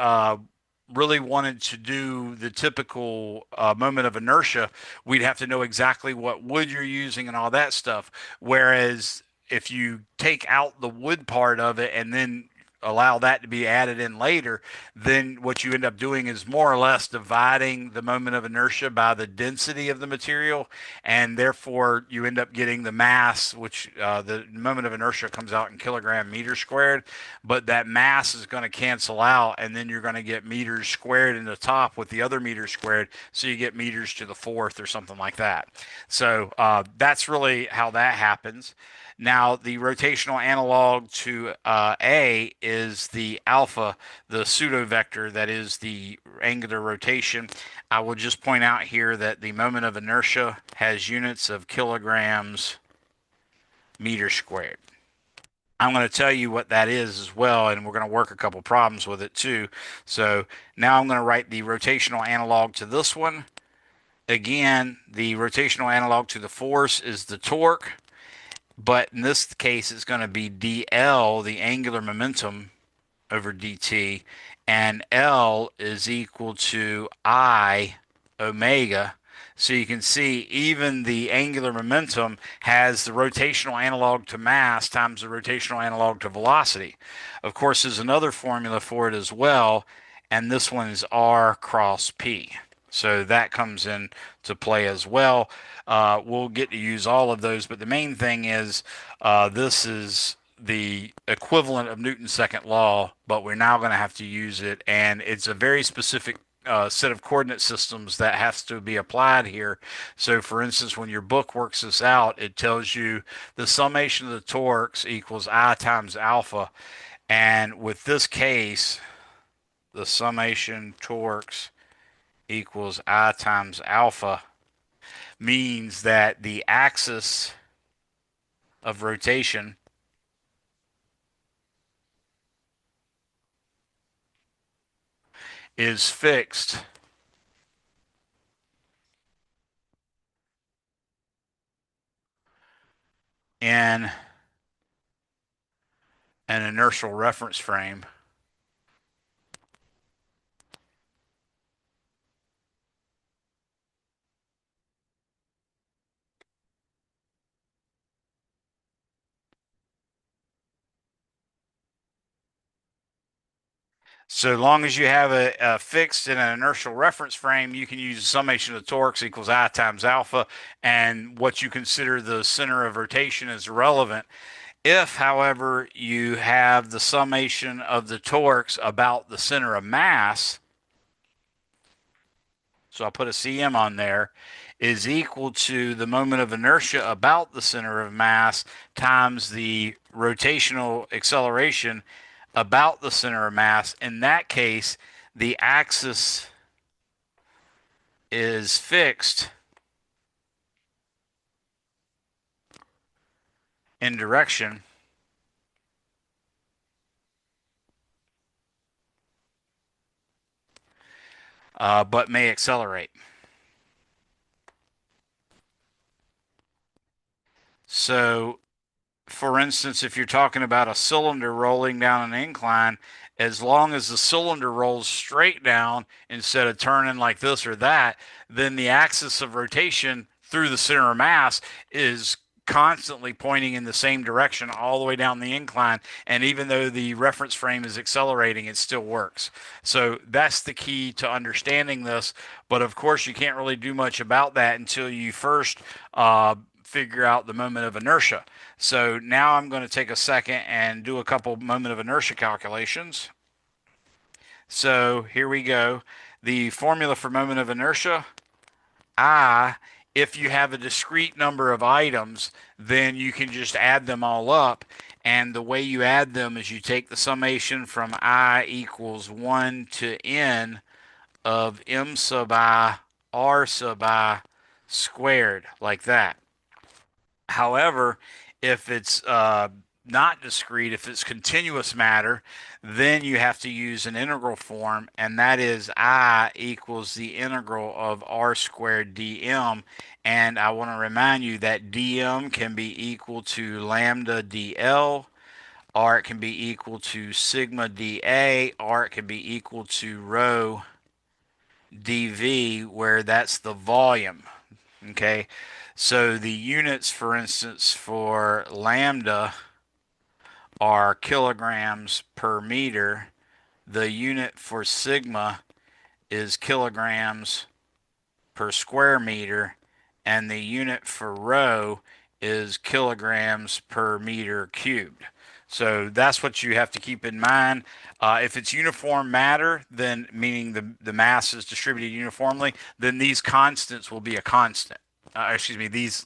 really wanted to do the typical moment of inertia, we'd have to know exactly what wood you're using and all that stuff. Whereas if you take out the wood part of it and then allow that to be added in later, then what you end up doing is more or less dividing the moment of inertia by the density of the material, and therefore you end up getting the mass, which the moment of inertia comes out in kilogram meter squared, but that mass is going to cancel out, and then you're going to get meters squared in the top with the other meters squared, so you get meters to the fourth or something like that. So that's really how that happens. Now, the rotational analog to A is the alpha, the pseudo vector that is the angular rotation. I will just point out here that the moment of inertia has units of kilograms meter squared. I'm going to tell you what that is as well, and we're going to work a couple problems with it too. So now I'm going to write the rotational analog to this one. Again, the rotational analog to the force is the torque, but in this case, it's going to be dl, the angular momentum, over dt, and L is equal to I omega. So you can see even the angular momentum has the rotational analog to mass times the rotational analog to velocity. Of course, there's another formula for it as well, and this one is R cross P. So that comes into play as well. We'll get to use all of those, but the main thing is this is the equivalent of Newton's second law, but we're now going to have to use it, and it's a very specific set of coordinate systems that has to be applied here. So, for instance, when your book works this out, it tells you the summation of the torques equals I times alpha, and with this case, the summation torques equals I times alpha means that the axis of rotation is fixed in an inertial reference frame. So long as you have a fixed in an inertial reference frame, you can use the summation of the torques equals I times alpha, and what you consider the center of rotation is irrelevant. If, however, you have the summation of the torques about the center of mass, so I'll put a cm on there, is equal to the moment of inertia about the center of mass times the rotational acceleration about the center of mass. In that case, the axis is fixed in direction, but may accelerate. So for instance, if you're talking about a cylinder rolling down an incline, as long as the cylinder rolls straight down instead of turning like this or that, then the axis of rotation through the center of mass is constantly pointing in the same direction all the way down the incline. And even though the reference frame is accelerating, it still works. So that's the key to understanding this. But of course, you can't really do much about that until you first figure out the moment of inertia. So now I'm going to take a second and do a couple moment of inertia calculations. So here we go. The formula for moment of inertia, I, if you have a discrete number of items, then you can just add them all up. And the way you add them is you take the summation from I equals 1 to n of m sub I r sub I squared, like that. However, if it's not discrete, if it's continuous matter, then you have to use an integral form, and that is I equals the integral of r squared dm. And I want to remind you that dm can be equal to lambda dl, or it can be equal to sigma dA, or it can be equal to rho dV, where that's the volume. Okay, so the units, for instance, for lambda are kilograms per meter. The unit for sigma is kilograms per square meter, and the unit for rho is kilograms per meter cubed. So that's what you have to keep in mind. If it's uniform matter, then meaning the mass is distributed uniformly, then these constants will be a constant. Excuse me, these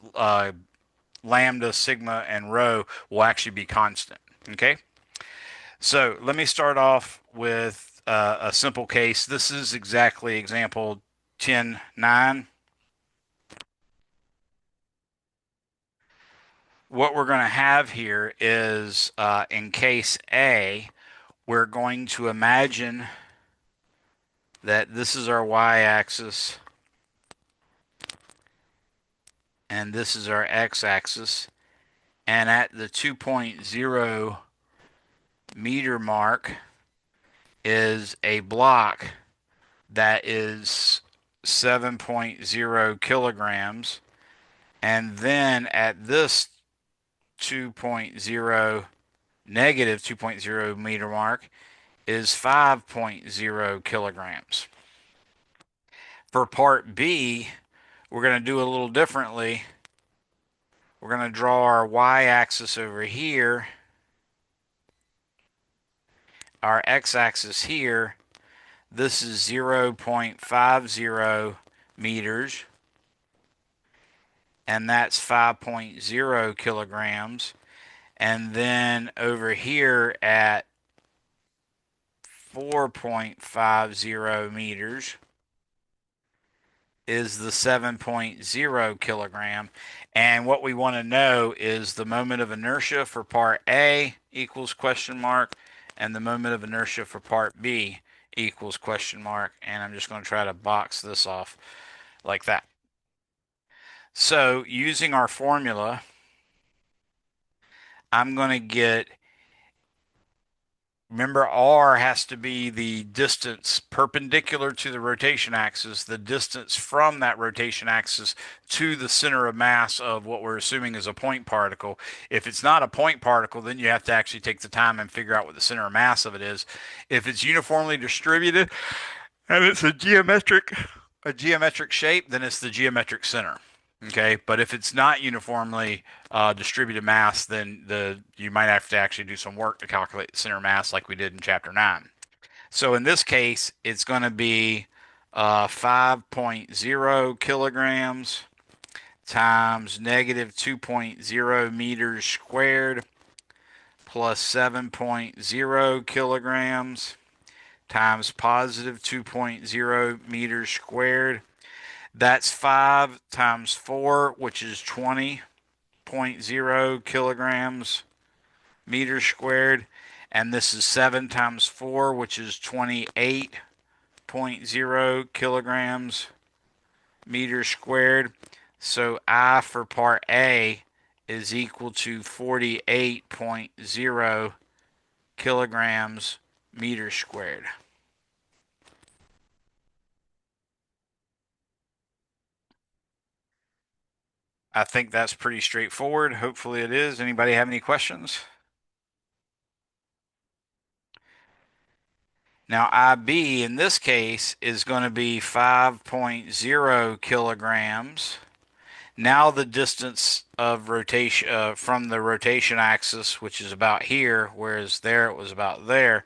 lambda, sigma, and rho will actually be constant. Okay? So let me start off with a simple case. This is exactly example 10.9. What we're going to have here is in case A, we're going to imagine that this is our y-axis and this is our x-axis. And at the 2.0 meter mark is a block that is 7.0 kilograms. And then at this 2.0 negative 2.0 meter mark is 5.0 kilograms. For part B, we're going to do a little differently. We're going to draw our y-axis over here, our x-axis here. This is 0.50 meters, and that's 5.0 kilograms. And then over here at 4.50 meters is the 7.0 kilogram. And what we want to know is the moment of inertia for part A equals question mark, and the moment of inertia for part B equals question mark. And I'm just going to try to box this off like that. So using our formula, I'm going to get, remember, r has to be the distance perpendicular to the rotation axis, the distance from that rotation axis to the center of mass of what we're assuming is a point particle. If it's not a point particle, then you have to actually take the time and figure out what the center of mass of it is. If it's uniformly distributed and it's a geometric shape, then it's the geometric center. Okay, but if it's not uniformly distributed mass, then you might have to actually do some work to calculate the center mass like we did in chapter 9. So in this case, it's going to be 5.0 kilograms times negative 2.0 meters squared plus 7.0 kilograms times positive 2.0 meters squared. That's 5 times 4, which is 20.0 kilograms meters squared. And this is 7 times 4, which is 28.0 kilograms meters squared. So I for part A is equal to 48.0 kilograms meters squared. I think that's pretty straightforward. Hopefully it is. Anybody have any questions? Now, IB in this case is going to be 5.0 kilograms. Now the distance of rotation from the rotation axis, which is about here, whereas there it was about there.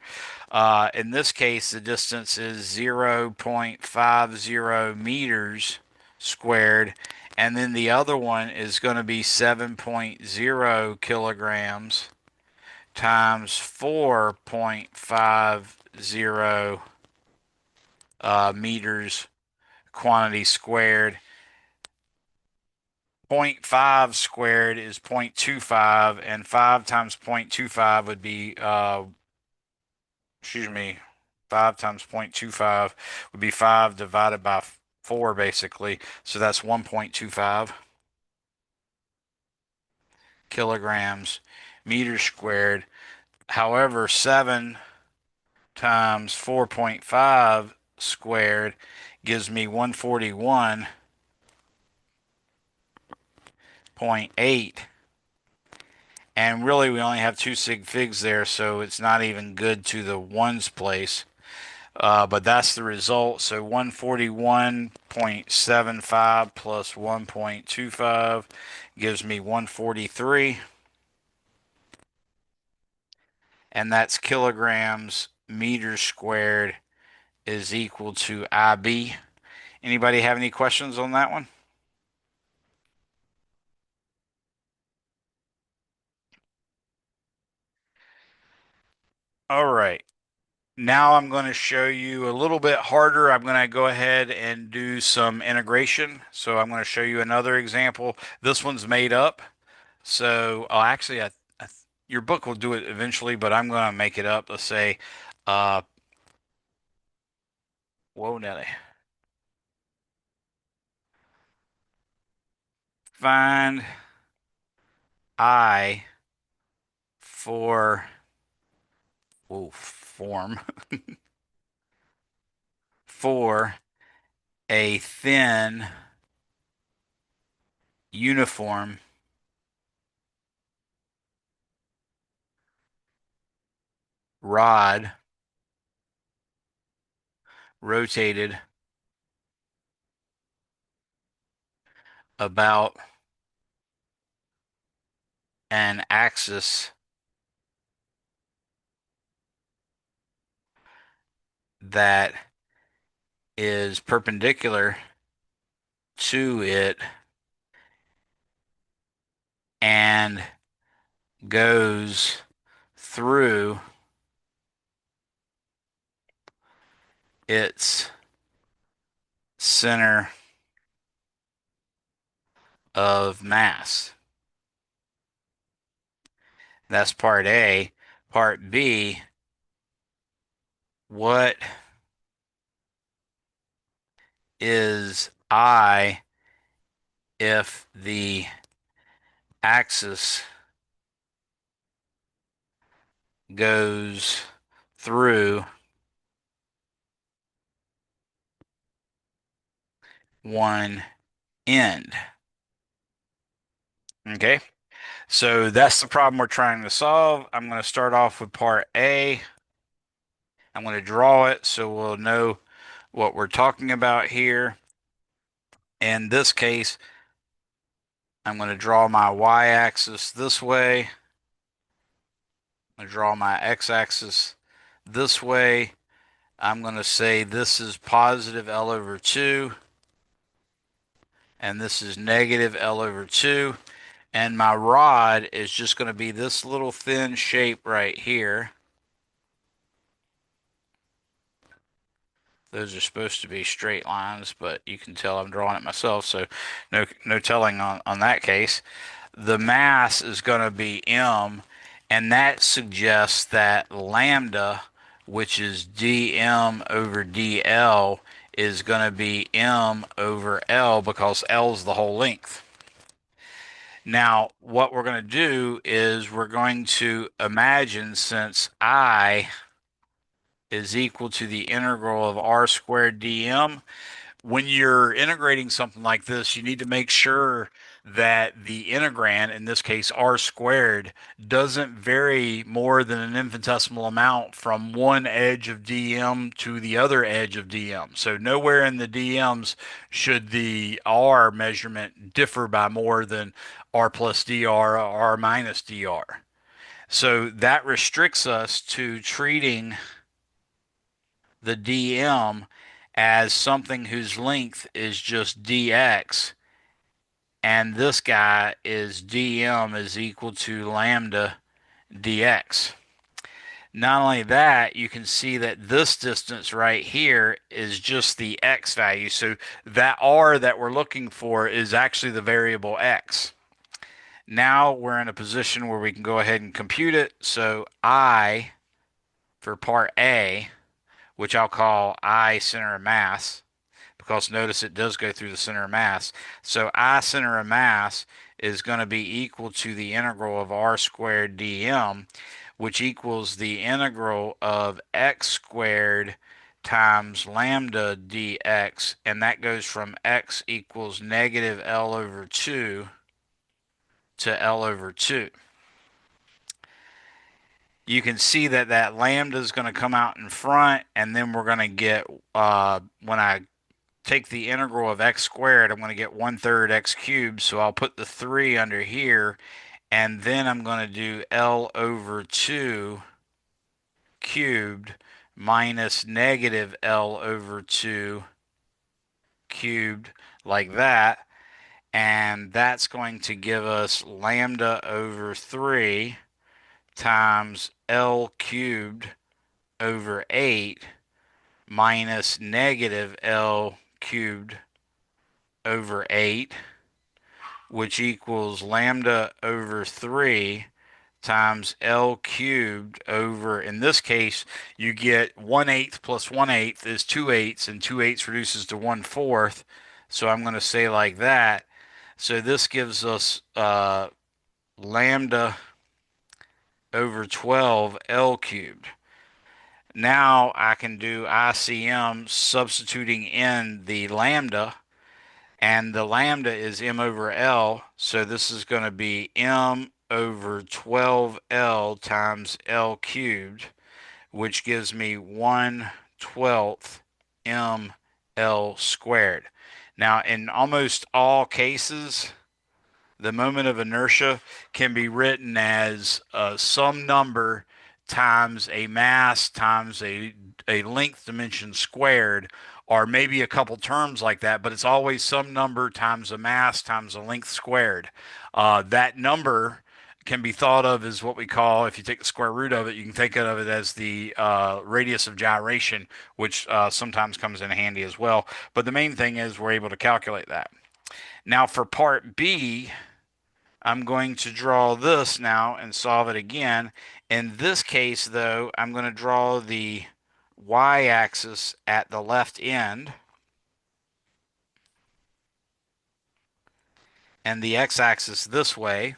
In this case, the distance is 0.50 meters squared, and then the other one is going to be 7.0 kilograms times 4.50 meters quantity squared. Point 0.5 squared is 0.25, and 5 times 0.25 would be, excuse me, 5 times 0.25 would be 5 divided by 4, basically. So that's 1.25 kilograms meters squared. However, 7 times 4.5 squared gives me 141.8. And really, we only have two sig figs there, so it's not even good to the ones place. But that's the result. So 141.75 plus 1.25 gives me 143, and that's kilograms meters squared is equal to IB. Anybody have any questions on that one? All right. Now I'm going to show you a little bit harder. I'm going to go ahead and do some integration. So I'm going to show you another example. This one's made up. So actually, your book will do it eventually, but I'm going to make it up. Let's say, uh, whoa, Nelly, find I for, whoa, form for a thin uniform rod rotated about an axis that is perpendicular to it and goes through its center of mass. That's part A. Part B, what is I if the axis goes through one end? Okay, so that's the problem we're trying to solve. I'm going to start off with part A. I'm going to draw it so we'll know what we're talking about here. In this case, I'm going to draw my y-axis this way. I'm going to draw my x-axis this way. I'm going to say this is positive L over 2, and this is negative L over 2. And my rod is just going to be this little thin shape right here. Those are supposed to be straight lines, but you can tell I'm drawing it myself, so no telling on that case. The mass is going to be m, and that suggests that lambda, which is dm over dl, is going to be m over l because L is the whole length. Now, what we're going to do is we're going to imagine, since I is equal to the integral of r squared dm, when you're integrating something like this, you need to make sure that the integrand, in this case r squared, doesn't vary more than an infinitesimal amount from one edge of dm to the other edge of dm. So nowhere in the dm's should the r measurement differ by more than r plus dr or r minus dr. So that restricts us to treating the dm as something whose length is just dx, and this guy is dm is equal to lambda dx. Not only that, you can see that this distance right here is just the x value. So that r that we're looking for is actually the variable x. Now we're in a position where we can go ahead and compute it. So I, for part A, which I'll call I center of mass, because notice it does go through the center of mass. So I center of mass is going to be equal to the integral of r squared dm, which equals the integral of x squared times lambda dx, and that goes from x equals negative L over 2 to L over 2. You can see that that lambda is going to come out in front, and then we're going to get, when I take the integral of x squared, I'm going to get 1/3 x cubed. So I'll put the 3 under here, and then I'm going to do L over 2 cubed minus negative L over 2 cubed, like that. And that's going to give us lambda over 3 times L cubed over 8 minus negative L cubed over 8, which equals lambda over 3 times L cubed over, in this case, you get 1/8 plus 1/8 is 2/8, and 2/8 reduces to 1/4. So I'm going to say like that. So this gives us lambda over 12 L cubed. Now I can do ICM substituting in the lambda, and the lambda is m over L, so this is going to be m over 12L times L cubed, which gives me 1/12 mL squared. Now, in almost all cases, the moment of inertia can be written as some number times a mass times a length dimension squared, or maybe a couple terms like that, but it's always some number times a mass times a length squared. That number can be thought of as what we call, if you take the square root of it, you can think of it as the radius of gyration, which sometimes comes in handy as well. But the main thing is we're able to calculate that. Now for part B, I'm going to draw this now and solve it again. In this case, though, I'm going to draw the y-axis at the left end and the x-axis this way.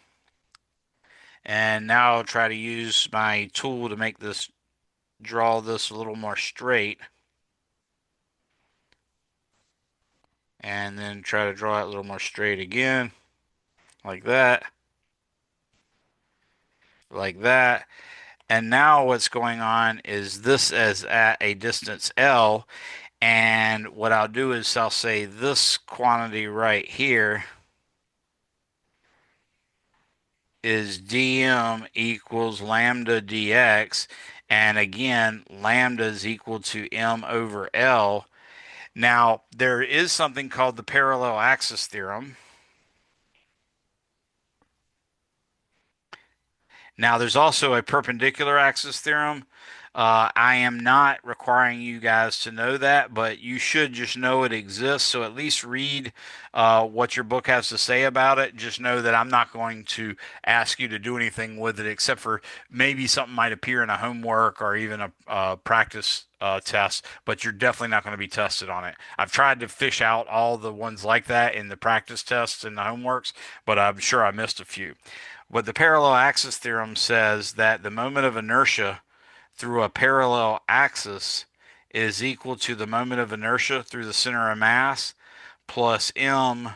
And now I'll try to use my tool to make this, draw this a little more straight. And then try to draw it a little more straight again, like that, like that. And now what's going on is this is at a distance L, and what I'll do is I'll say this quantity right here is dm equals lambda dx, And again, lambda is equal to m over L. Now, there is something called the parallel axis theorem. Now, there's also a perpendicular axis theorem. I am not requiring you guys to know that, but you should just know it exists. So at least read what your book has to say about it. Just know that I'm not going to ask you to do anything with it, except for maybe something might appear in a homework or even a practice test, but you're definitely not going to be tested on it. I've tried to fish out all the ones like that in the practice tests and the homeworks, but I'm sure I missed a few. But the parallel axis theorem says that the moment of inertia through a parallel axis is equal to the moment of inertia through the center of mass plus m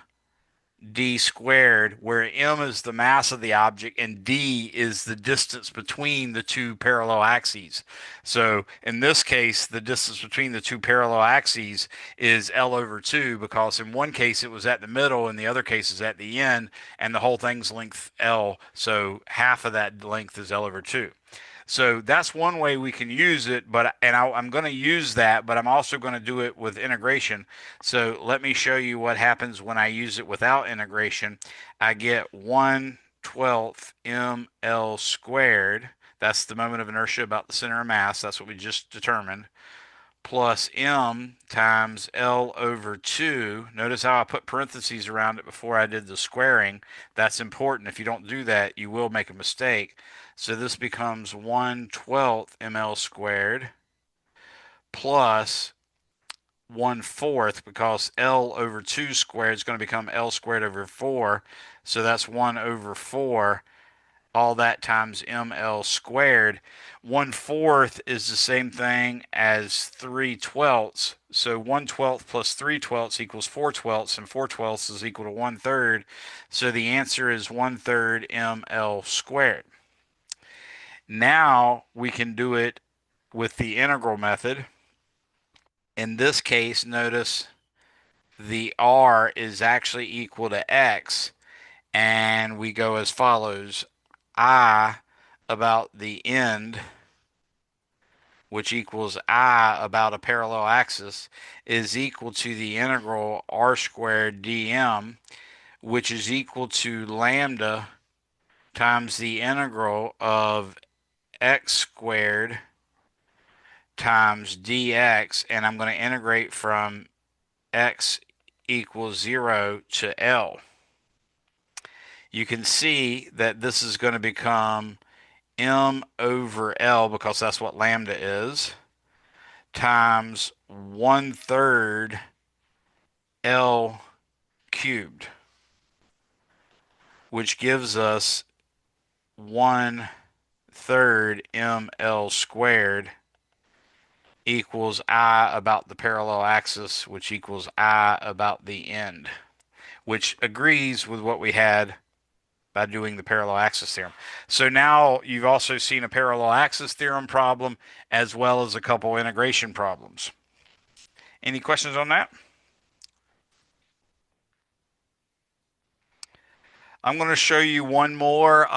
d squared, where m is the mass of the object and d is the distance between the two parallel axes. So in this case, the distance between the two parallel axes is L over 2 because in one case it was at the middle and the other case is at the end, and the whole thing's length L. So half of that length is L over 2. So that's one way we can use it, but I'm going to use that, but I'm also going to do it with integration. So let me show you what happens when I use it without integration. I get 1/12 ml squared. That's the moment of inertia about the center of mass. That's what we just determined. Plus m times L over 2. Notice how I put parentheses around it before I did the squaring. That's important. If you don't do that, you will make a mistake. So this becomes 1/12 ml squared plus 1/4 because L over 2 squared is going to become L squared over 4. So that's 1 over 4, all that times ml squared. 1/4 is the same thing as 3/12. So 1/12 plus 3/12 equals 4/12, and 4/12 is equal to 1/3. So the answer is 1/3 ml squared. Now we can do it with the integral method. In this case, notice the r is actually equal to x, and we go as follows. I about the end, which equals I about a parallel axis, is equal to the integral r squared dm, which is equal to lambda times the integral of x squared times dx, and I'm going to integrate from x equals 0 to L. You can see that this is going to become m over L, because that's what lambda is, times 1/3 L cubed, which gives us 1/3 ml squared equals I about the parallel axis, which equals I about the end, which agrees with what we had by doing the parallel axis theorem. So now you've also seen a parallel axis theorem problem as well as a couple integration problems. Any questions on that? I'm going to show you one more.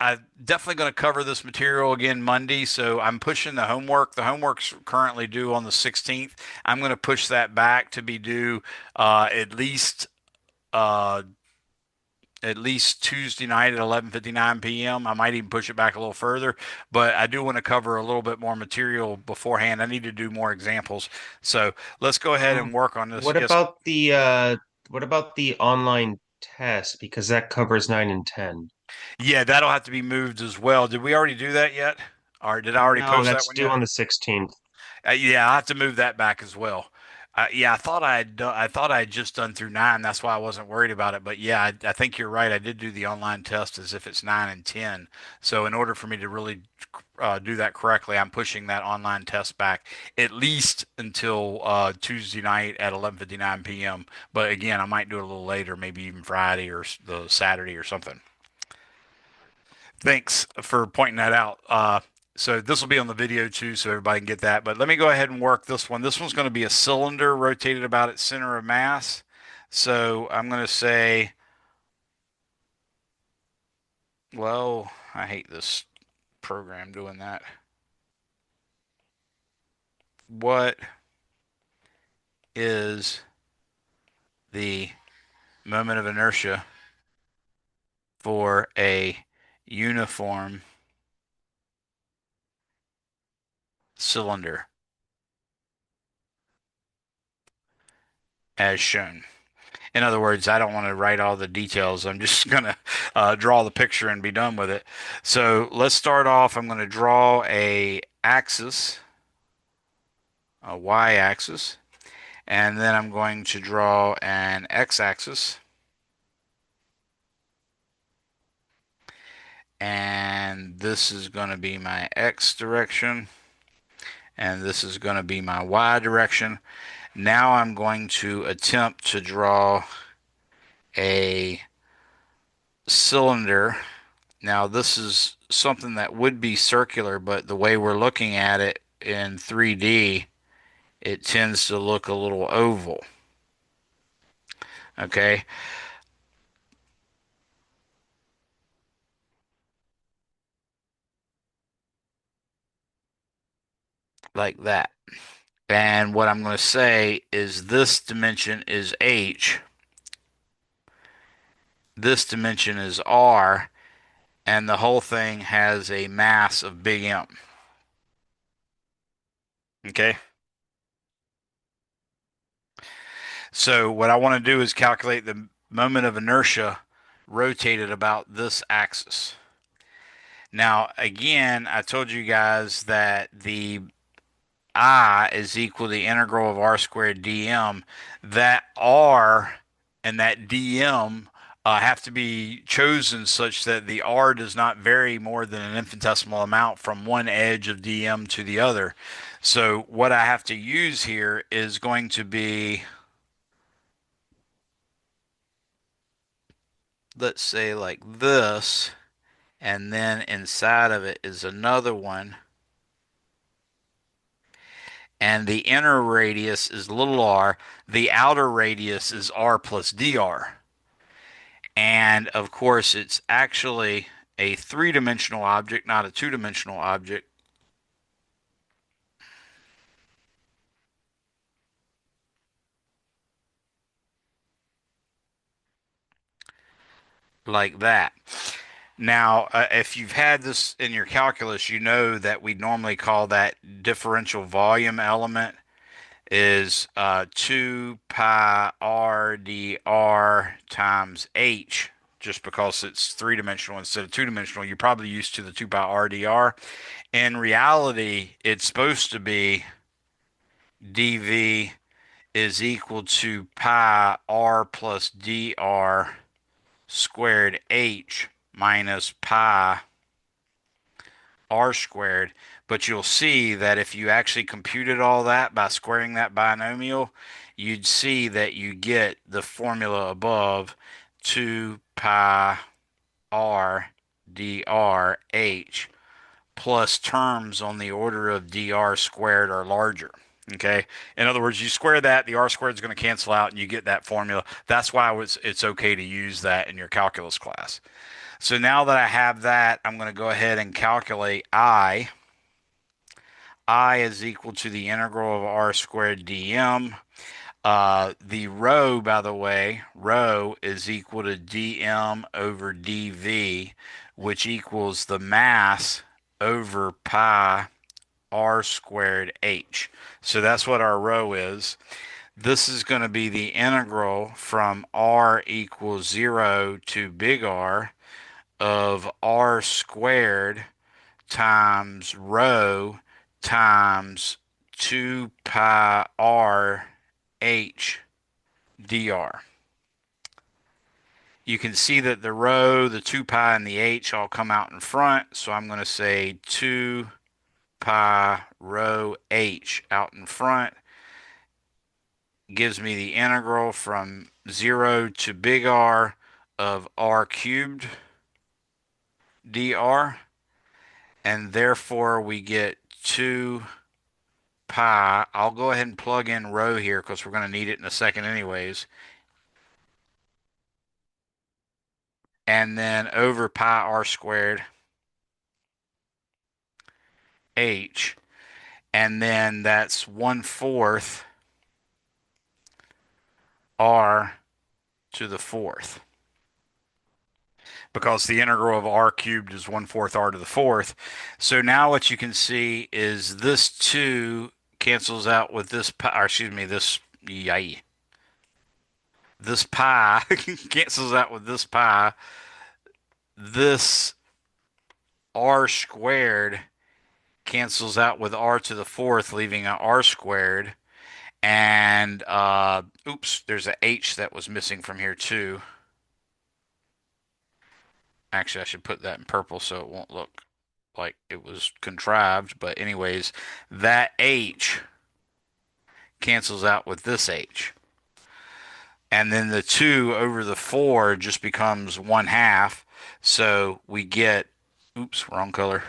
I'm definitely going to cover this material again Monday, so I'm pushing the homework. The homework's currently due on the 16th. I'm going to push that back to be due at least uh, Tuesday night at 11:59 p.m. I might even push it back a little further, but I do want to cover a little bit more material beforehand. I need to do more examples. So let's go ahead and Um, work on this. what Yes. about the online test? Because that covers 9 and 10. Yeah, that'll have to be moved as well. Did we already do that yet? Or did I already No, post that that's one due yet? on the 16th. Yeah, I have to move that back as well. Yeah, I thought I had just done through 9. That's why I wasn't worried about it. But yeah, I think you're right. I did do the online test as if it's 9 and 10. So in order for me to really do that correctly, I'm pushing that online test back at least until Tuesday night at 11:59 p.m. But again, I might do it a little later, maybe even Friday or the Saturday or something. Thanks for pointing that out. So this will be on the video too, so everybody can get that. But let me go ahead and work this one. This one's going to be a cylinder rotated about its center of mass. So I'm going to say, well, I hate this. program doing that. What is the moment of inertia for a uniform cylinder as shown? In other words, I don't want to write all the details. I'm just going to draw the picture and be done with it. So let's start off. I'm going to draw a axis, a y-axis, and then I'm going to draw an x-axis, and this is going to be my x direction, and this is going to be my y direction. Now I'm going to attempt to draw a cylinder. Now this is something that would be circular, but the way we're looking at it in 3D, it tends to look a little oval. Okay, like that. And what I'm going to say is this dimension is h, this dimension is r, and the whole thing has a mass of big M. Okay, so what I want to do is calculate the moment of inertia rotated about this axis. Now, again, I told you guys that the I is equal to the integral of r squared dm. That r and that dm have to be chosen such that the r does not vary more than an infinitesimal amount from one edge of dm to the other. So what I have to use here is going to be, let's say like this, and then inside of it is another one, and the inner radius is little r, the outer radius is r plus dr. And of course, it's actually a three-dimensional object, not a two-dimensional object, like that. Now, if you've had this in your calculus, you know that we normally call that differential volume element is 2 pi r dr times h, just because it's three-dimensional instead of two-dimensional. You're probably used to the 2 pi r dr. In reality, it's supposed to be dv is equal to pi r plus dr squared h minus pi r squared. But you'll see that if you actually computed all that by squaring that binomial, you'd see that you get the formula above, 2 pi r dr h, plus terms on the order of dr squared or larger. Okay. In other words, you square that, the r squared is going to cancel out, and you get that formula. That's why it's okay to use that in your calculus class. So now that I have that, I'm going to go ahead and calculate I. I is equal to the integral of r squared dm. The rho, by the way, rho is equal to dm over dv, which equals the mass over pi r squared h. So that's what our rho is. This is going to be the integral from r equals 0 to big R of r squared times rho times 2 pi r h dr. You can see that the rho, the 2 pi, and the h all come out in front, so I'm going to say 2 pi rho h out in front gives me the integral from 0 to big R of r cubed dr, and therefore we get 2 pi. I'll go ahead and plug in rho here because we're going to need it in a second anyways. And then over pi r squared h, and then that's 1/4 r to the fourth, because the integral of r cubed is 1/4 r to the fourth. So now what you can see is this 2 cancels out with this pi, or excuse me, this pi cancels out with this pi. This r squared cancels out with r to the fourth, leaving an r squared. And oops, there's a h that was missing from here too. Actually, I should put that in purple so it won't look like it was contrived. But anyways, that h cancels out with this h. And then the 2 over the 4 just becomes 1/2. So we get, oops, wrong color.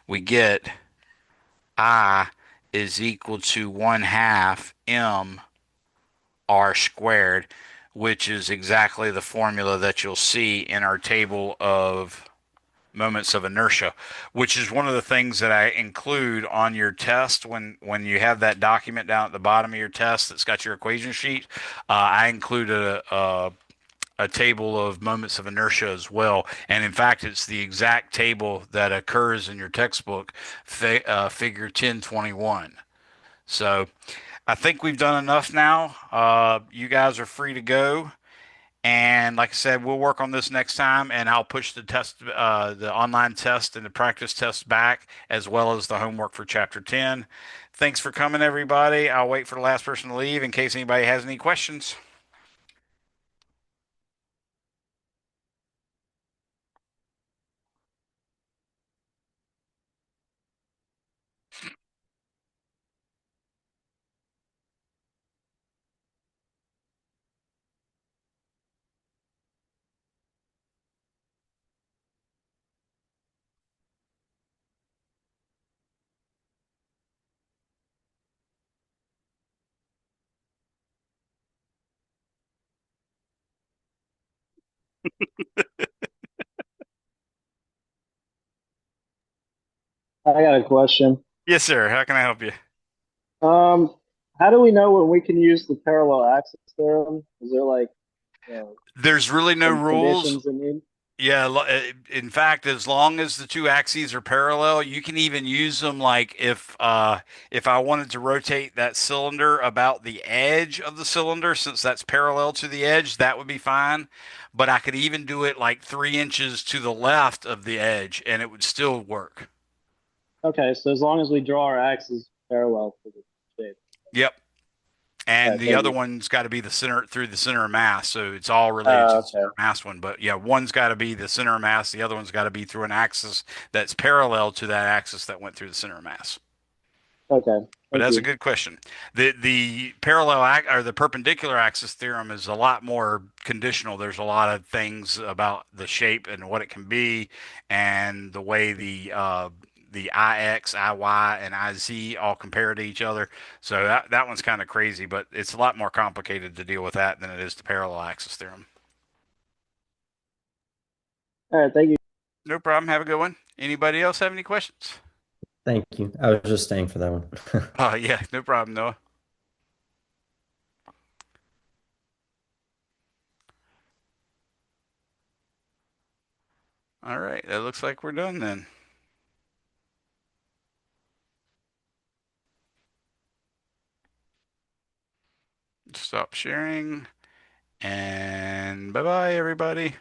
We get I is equal to 1/2 m r squared, which is exactly the formula that you'll see in our table of moments of inertia, which is one of the things that I include on your test when you have that document down at the bottom of your test that's got your equation sheet. I include a table of moments of inertia as well, and in fact, it's the exact table that occurs in your textbook, figure 1021. So I think we've done enough now. You guys are free to go. And like I said, we'll work on this next time, and I'll push the test, the online test and the practice test back, as well as the homework for Chapter 10. Thanks for coming, everybody. I'll wait for the last person to leave in case anybody has any questions. I got a question. Yes, sir. How can I help you? Um, how do we know when we can use the parallel axis theorem? Is there like There's really no some rules. conditions in need? Yeah, in fact, as long as the two axes are parallel, you can even use them like if I wanted to rotate that cylinder about the edge of the cylinder, since that's parallel to the edge, that would be fine. But I could even do it like 3 inches to the left of the edge, and it would still work. Okay, so as long as we draw our axes parallel to the shape. Yep. All And right, the thank other you. one's got to be the center through the center of mass, so it's all related to the center Okay, of mass one. But yeah, one's got to be the center of mass, the other one's got to be through an axis that's parallel to that axis that went through the center of mass. okay, But thank that's a you. good question. The parallel act or the perpendicular axis theorem is a lot more conditional. There's a lot of things about the shape and what it can be, and the way the IX, IY, and IZ all compare to each other. So that one's kind of crazy, but it's a lot more complicated to deal with that than it is the parallel axis theorem. All right, thank you. No problem. Have a good one. Anybody else have any questions? Thank you. I was just staying for that one. Oh, yeah, no problem, Noah. All right, that looks like we're done then. Stop sharing, and bye bye, everybody.